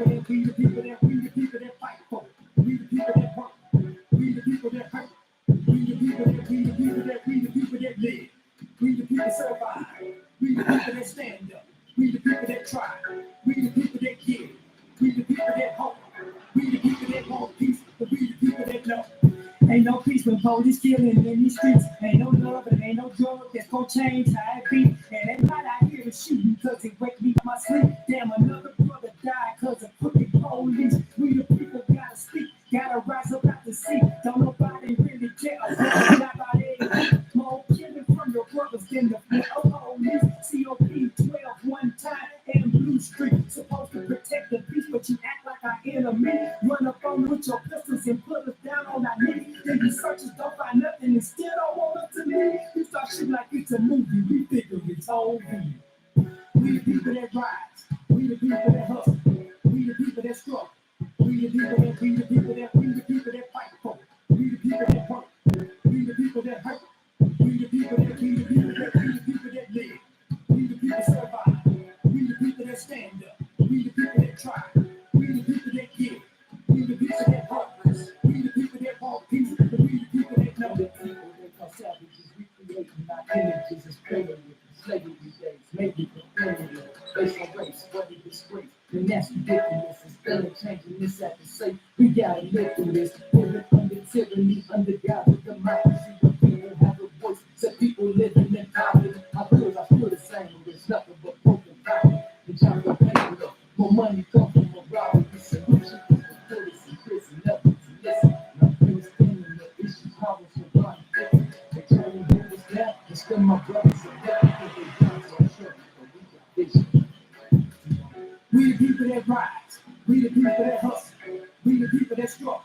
people that fight for. We the people that work. We the people that hurt. We the people that live. We the people that survive. We the people that stand up. We the people that try. We the people that give. We the people that hope. We the people that want peace, but we the people that know. Ain't no peace when police killing in these streets. Ain't no love and ain't no drug that's gonna change how it be. And at night I hear the shooting cause it wake me from my sleep. Damn, another brother died cause of crooked police. We the people gotta speak, gotta rise up out the seat. Don't nobody really care about everybody. More killing from your brothers than the police. COP 12 one time and Blue Street. Supposed to protect the peace, but you act like our enemy. Run up on with your pistols and put us down on our knees. Then you searchers don't find nothing and still don't want us to leave. You start shit like it's a movie. We figure it's over. We the people that rise. We the people that hustle. We the people that struggle. We the people that fight for. We the people that work. We the people that hurt. We the people that live. We the people that survive. We the people that stand up. We the people that try. We the people that give. We the people that purpose. We the people that want peace. We the people that know that people that are savages. We creating our images and playing with slavery days. Maybe complaining based on race, what a disgrace. And that's ridiculous. Instead of changing this at the sake, we gotta live through this. Living under tyranny, under God with democracy. But people have a voice, so people living in poverty. I feel the same. There's nothing but broken power. The job of paying up. More money comes from a robbery. The solution is to put us in prison. Nothing to listen. I'm understanding the issue. Problems for blind. They try to hold us down. And still my brothers are down. Because they guns are sure. But we got vision. We the people that rise. We the people that hustle. We the people that struggle.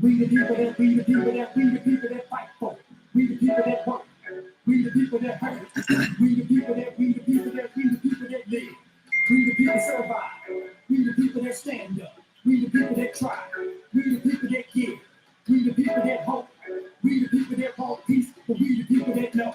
We the people that fight for. We the people that work. We the people that hurt. We the people that live. We the people that survive. We the people that stand up. We the people that try. We the people that give. We the people that hope. We the people that want peace, but we the people that know.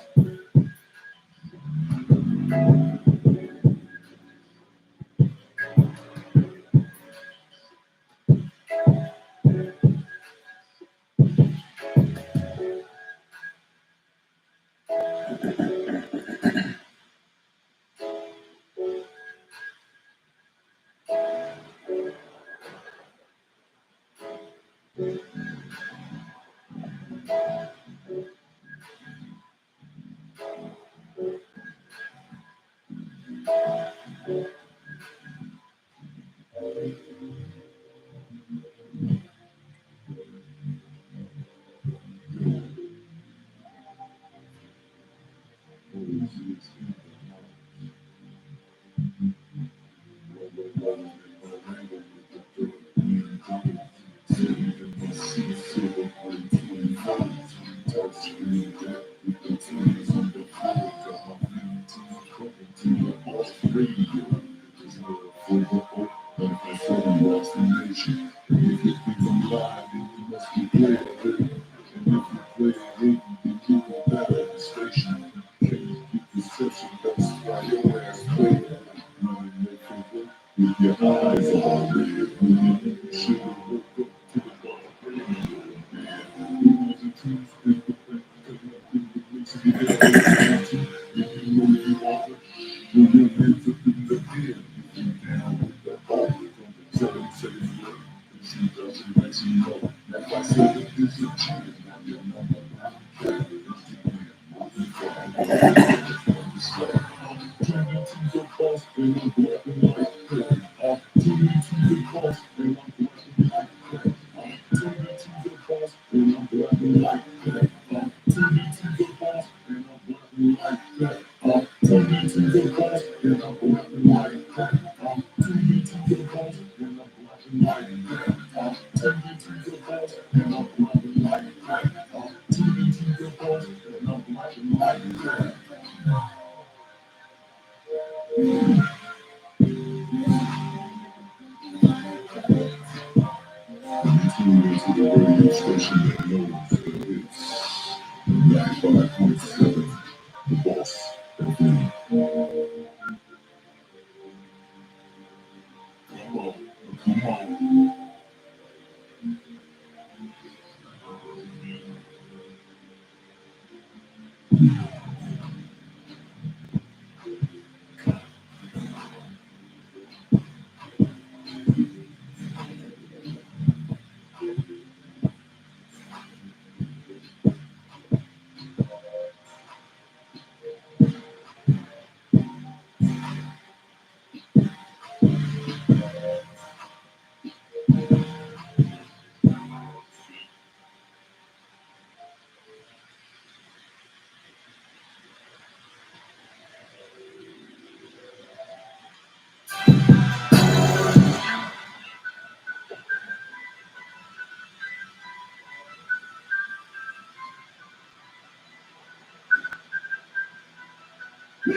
All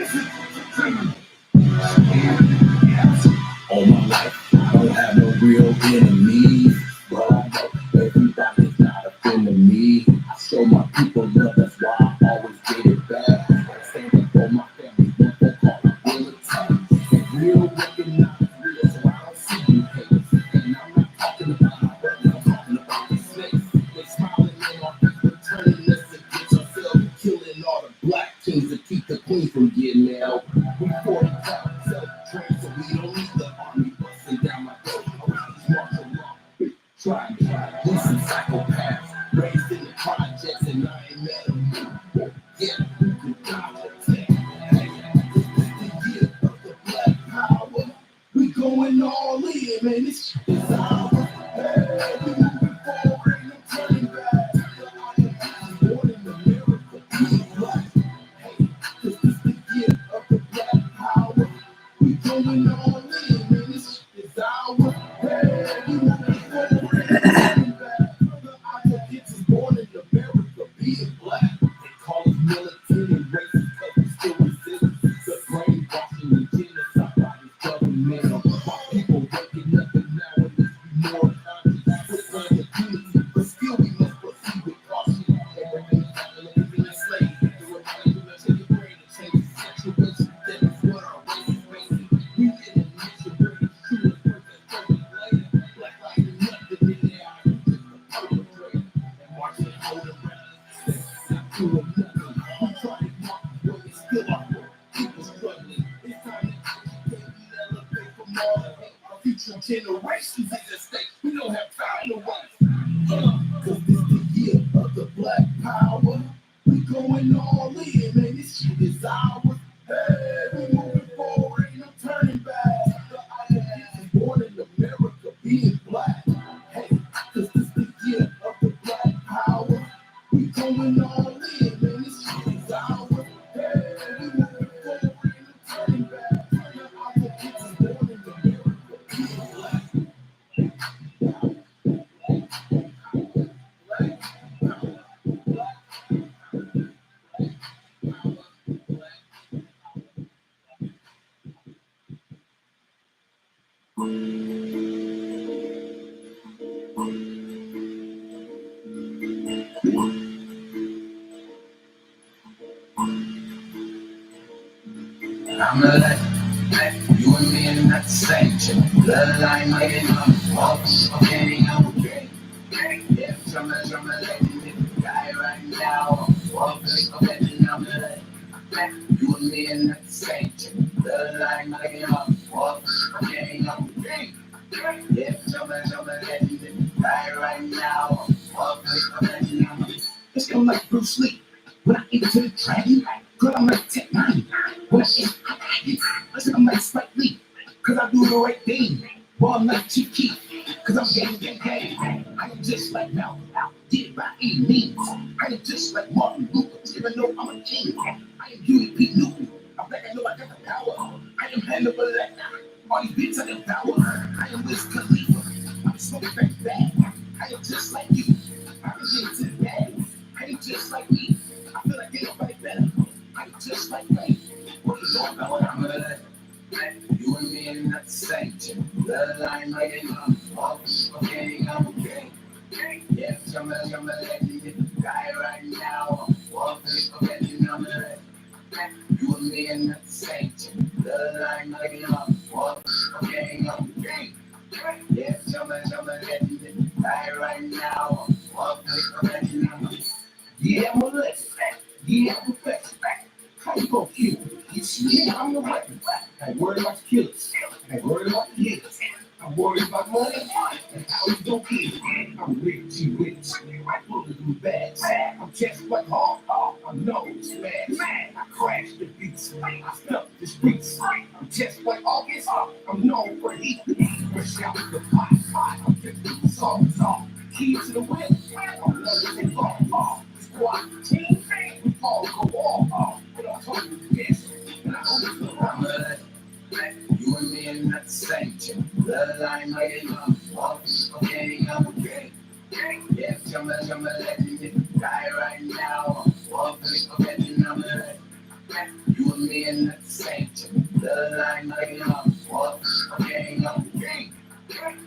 my life, I don't have no real enemies, but I know everybody's not a friend to me. I show my people love, that's why I always get it back. I stand up for my family, one phone call, I will attack. And real recognize real, so I don't see you haters. And I'm not talking about my brothers, I'm talking about the snakes. They smiling in our face, but turning us against ourselves and killing all the black kings to keep the queen from getting out. We 40 pounds, self-trained, so we don't need the army busting down my throat. Around these martial law, try, we some psychopaths, raised in the projects, and I ain't met them. Yeah, we can dodge attack. Hey, the year of the black power, we going all in, man. This shit is ours. Hey, we moving forward, ain't no turning back. The island is born in America, being black. Hey, this is the year of the black power. We going all in, man. This shit is ours. Hey, we moving forward, ain't no turning back. The island is born in America, being black. They call us militant and racist because we still resist the brainwashing and genocide by this government. While people waking up and now it needs to be more conscious. We're trying to unity, but still we must proceed with caution. Everything is happening, living enslaved. The reminder to take your brain and change the situation. That is what our race is facing. We in a nation where the shooters work as totally later. Black lives are nothing in their eyes, just a perpetrator. And marching, holding rallies, not doing nothing. We try to mark where we still are poor. People struggling. It's time to educate and elevate from all the hate. Our future generations is at stake. We don't have time to wait. Cause this the year of the black power. We going all in, man. This shit is ours. Hey, we moving forward, ain't no turning back. The island is born in America, being black. Hey, cause this the year of the black power. We going all in, man. This shit is ours. Hey, we moving forward, ain't no turning back. The island is born in America, being black. I'm a legend, you and me and not the same shit. Bloodline like it, I'm walking, okay, I'm okay. Yes, I'm a legend, guy right now. I'm walking, okay, I'm a legend. You and me and not the same shit. Bloodline like it, I'm walking, okay, I'm okay. Yes, I'm a legend, guy right now. I'm walking, okay, I'm okay. Let's go like Bruce Lee. When I enter the dragon, girl, I'm like Tech 9. When I enter I'm like Spike Lee, cause I do the right thing. Boy, I'm like Chief Keef, cause I'm gang. I am just like Malcolm, did it by any means. I am just like Martin Luther, even though I'm a king. I am Huey P. Newton, I'm black, I know I got the power. I am Hannibal Lecter, all these beats I devour. I am Wiz Khalifa, I'm smoking back. I am just like you, I can get into the bag. I am just like me, I feel like ain't nobody better. I am just like me. What is going on? I'm a legend. You and me ain't not the same. Bloodline like it, I'm walking, okay, I'm okay. Yes, I'm a legend. Guy right now, I'm walking, okay, I'm a legend. You and me ain't not the same. Bloodline like it, I'm walking, okay, I'm okay. Yes, I'm a legend. Guy right now, I'm walking, okay, I'm okay. Yeah, I'm a legend. Yeah, I'm a professional. How you gonna kill me? You see, I'm the weapon. I ain't worried about the killers. I ain't worried about the niggas. I'm worried about money and how you gonna get it. I'm rich, you rich. I pull it in bags. I'm just like hard. I'm nose fast. I crash the beats. I stuff the streets. I'm just like August. I'm known for heat. Fresh out the pot. I'm just the songs off. Key to the wind. I'm loving it all. Squad team. We all go off. But I'm talking this. And I always look around the you and me ain't not the same. Bloodline like it, I'm walking, okay, I'm okay. Yes, I'm a legend. Guy right now, I'm walking, okay, I'm a legend. You and me and the same. The line like up, walk, okay, okay.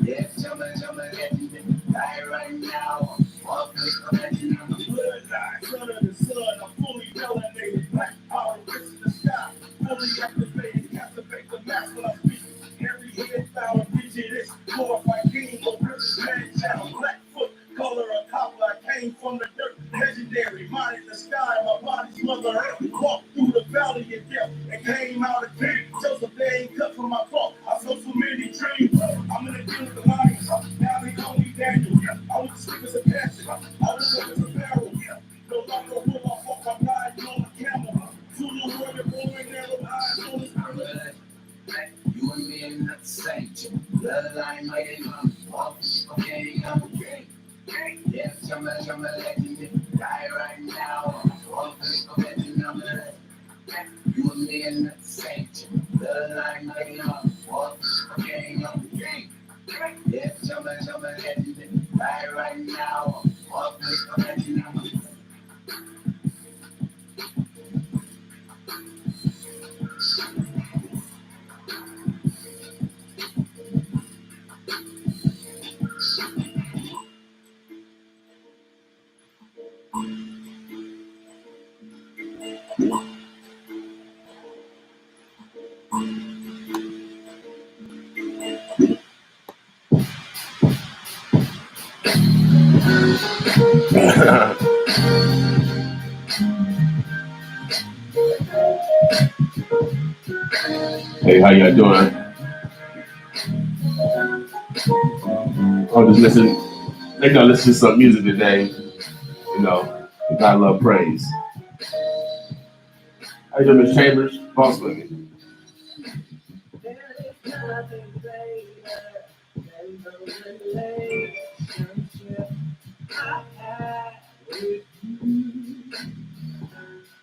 Yes, I'm legend. Die right now. Walk, legend. Bloodline, son of the sun, I'm fully melanated. Black power, rich in the sky. Fully activated, captivate the mass when I speak. Every head foul, rigid, it's glorified king. Or privilege, man, channel, Blackfoot, color of copper. I came from the dirt, legendary. Mind in the sky, my body's mother earth. Walked through the valley of death and came out again. Joseph, they ain't cut from my cloth. I saw so many dreams. I'm in the deal with the lions. Now they call me Daniel. I was sleep as a passion. I was up as a barrel. No longer will I walk my ride on a camel. Zulu warrior, boy, narrow eyes on his spirit. You and me and not the same. Bloodline like up, walk, okay, okay. Yes, I'm a legend. Die right now. Walk, legend. I'm a legend. You and me and not the same. Bloodline like up, walk, okay, okay. Yes, I'm a legend. Die right now. Walk, legend. I'm a legend. Hey, how y'all doing? Oh, just listen. They gonna listen to some music today. You know, God love praise. How you doing, Miss Chambers? Boss with me. There is nothing greater than the relationship I had with you.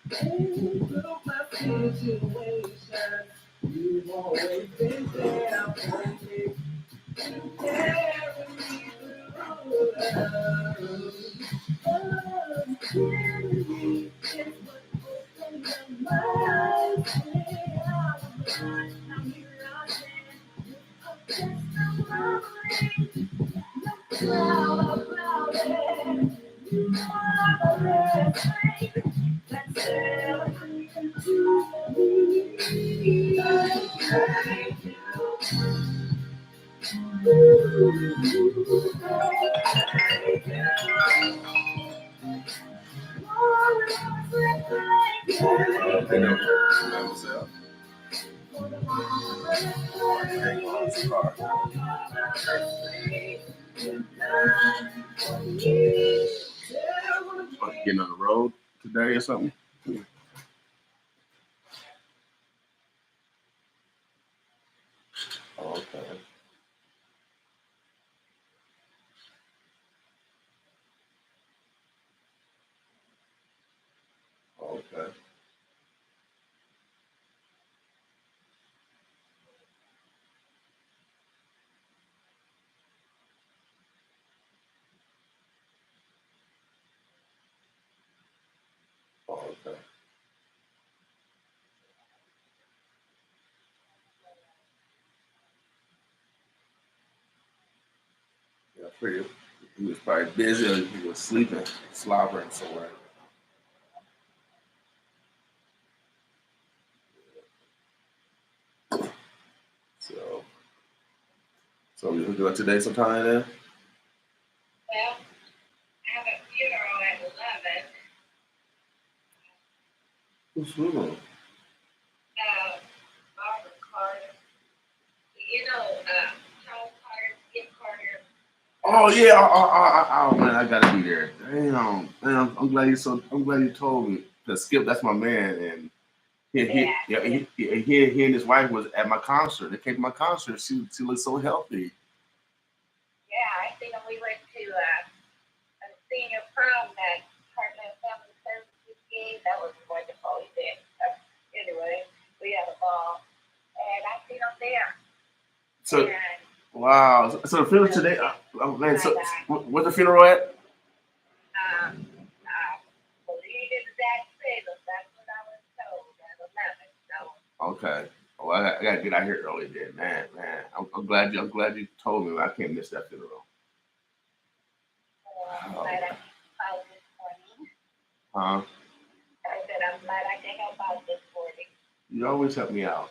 Through my situation, you've always been there for me. Carry me through love. Unity is what opened the mind. Now here I stand with a testimony. No cloud about it. You are the blessing that's everything to me. Thank you. Getting on the road today or something? Okay. Okay. Okay. Yeah, pretty. He was probably busy or he was sleeping, slobbering somewhere. So we hook it up today sometime then? Well, I have a funeral at 11. Who's funeral? Barbara Carter. You know, Charles Carter, Skip Carter. Oh yeah, oh man, I gotta be there. Damn, I'm glad you told me. Cause Skip, that's my man, and he and his wife was at my concert. They came to my concert. She looked so healthy. Yeah, I think we went to a senior prom that Heartland Family Services gave. That was a wonderful event. Anyway, we had a ball, and I seen them there. So And, wow. So the funeral today. Man, so where's the funeral at? I believe it's that Salem. That's what I was told at 11. Okay. Well, I gotta get out here early then, man. I'm glad you told me. I can't miss that funeral. I'm Oh, glad I can help out this morning. huh? I said I'm glad I can help out this morning. You always help me out.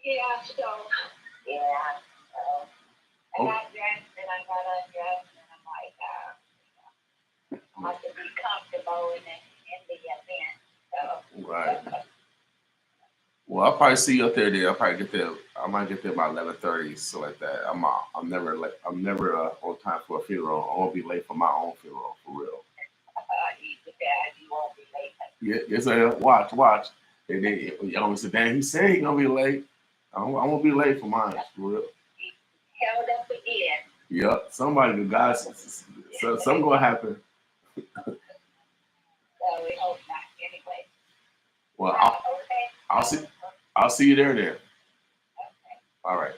Yeah, so yeah. So I Oh, got dressed and I got undressed and I'm like, I have to be comfortable in the event. So right. Well, I'll probably see you up there. Then I'll probably get there. I might get there about 11:30, so like that. I'm never late. I'm never on time for a funeral. I won't be late for my own funeral for real. you won't be late. Yeah, yes, I am. Watch. And then you always say, "Damn, he said he gonna be late." I won't be late for mine for real. Held up again. Yep, somebody, guys, so something gonna happen. So we hope not. Anyway. Well, Okay. I'll see you there then. All right.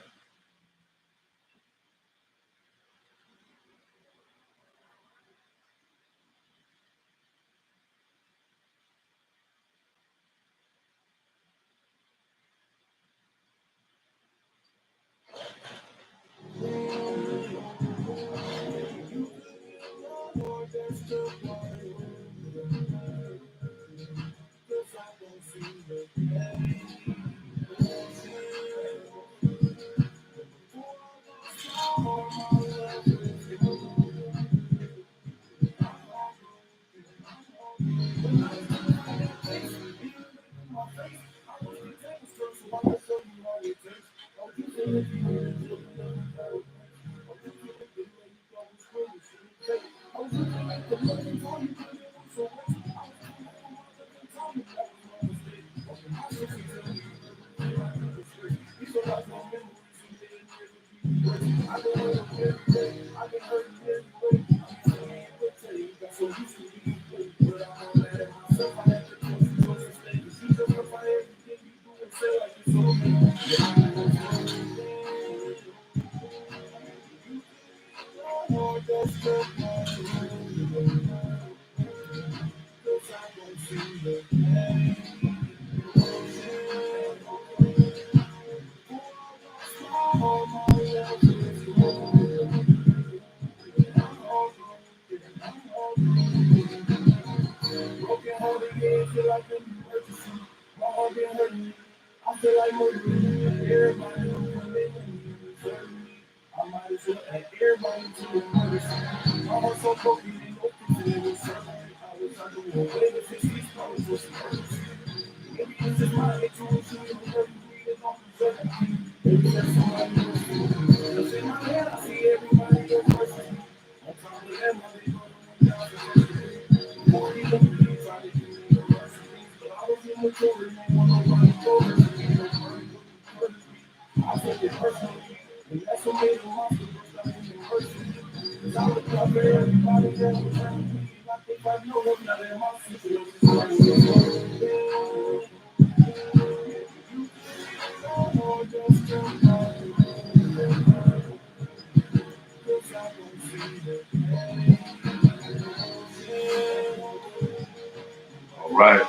All right.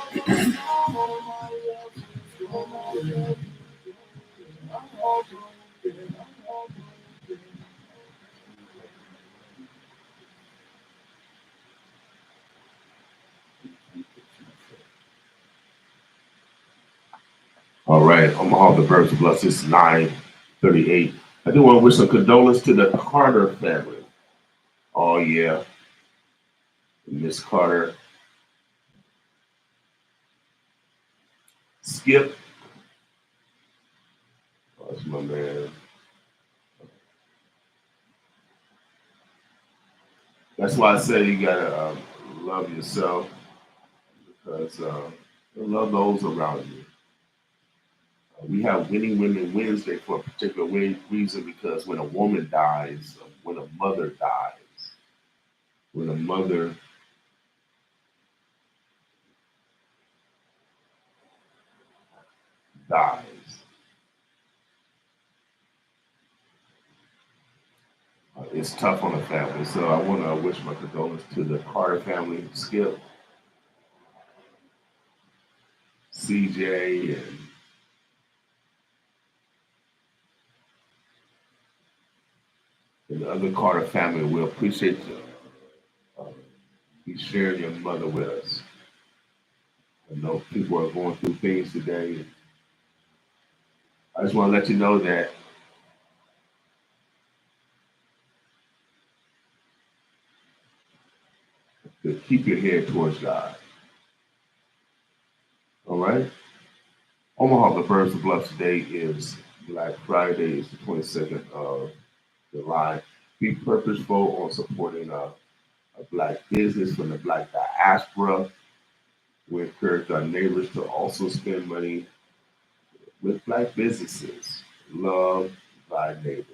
All right. I'm all the birds of bless. It's 9:38. I do want to wish a condolence to the Carter family. Oh yeah, Miss Carter, Skip. Oh, that's my man. That's why I say you gotta love yourself because love those around you. We have Winning Women Wednesday for a particular reason because when a woman dies, when a mother dies, when a mother dies, it's tough on the family. So I want to wish my condolences to the Carter family, Skip, CJ and the other Carter family. We appreciate you sharing your mother with us. I know people are going through things today. I just want to let you know that to keep your head towards God. All right? Omaha, the Birds of Bluff today is Black Friday, is the 22nd of July. Be purposeful on supporting a Black business from the Black diaspora. We encourage our neighbors to also spend money with Black businesses. Love thy neighbor.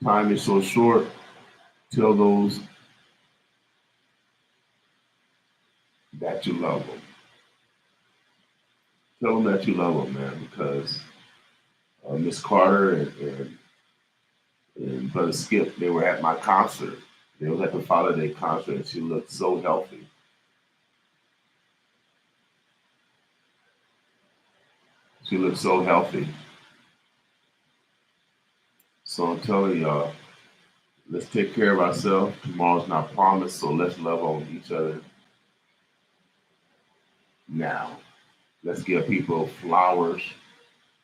Time is so short. Tell those that you love them. Tell them that you love them, man, because Miss Carter and Brother Skip, they were at my concert. They was at the Father Day concert, and she looked so healthy. She looked so healthy. So I'm telling y'all, let's take care of ourselves. Tomorrow's not promised, so let's love on each other now. Let's give people flowers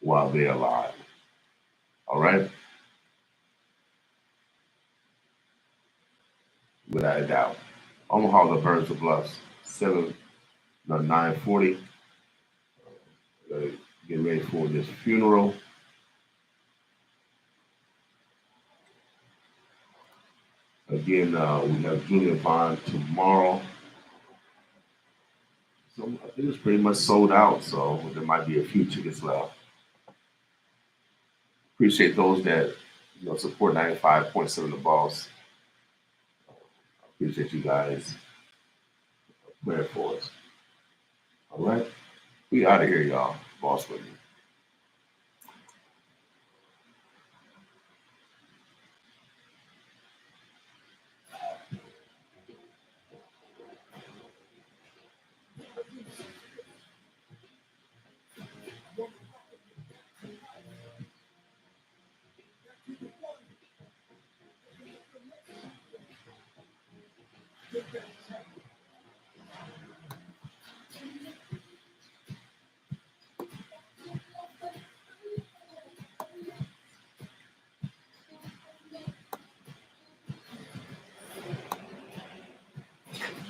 while they're alive. All right? Without a doubt. Omaha, the Birds of Bluffs, 9:40. Get ready for this funeral. Again, we have Julia Bond tomorrow. So I think it's pretty much sold out, so there might be a few tickets left. Appreciate those that support 95.7 The Boss. Appreciate you guys praying for us. All right, we out of here, y'all. Boss with me.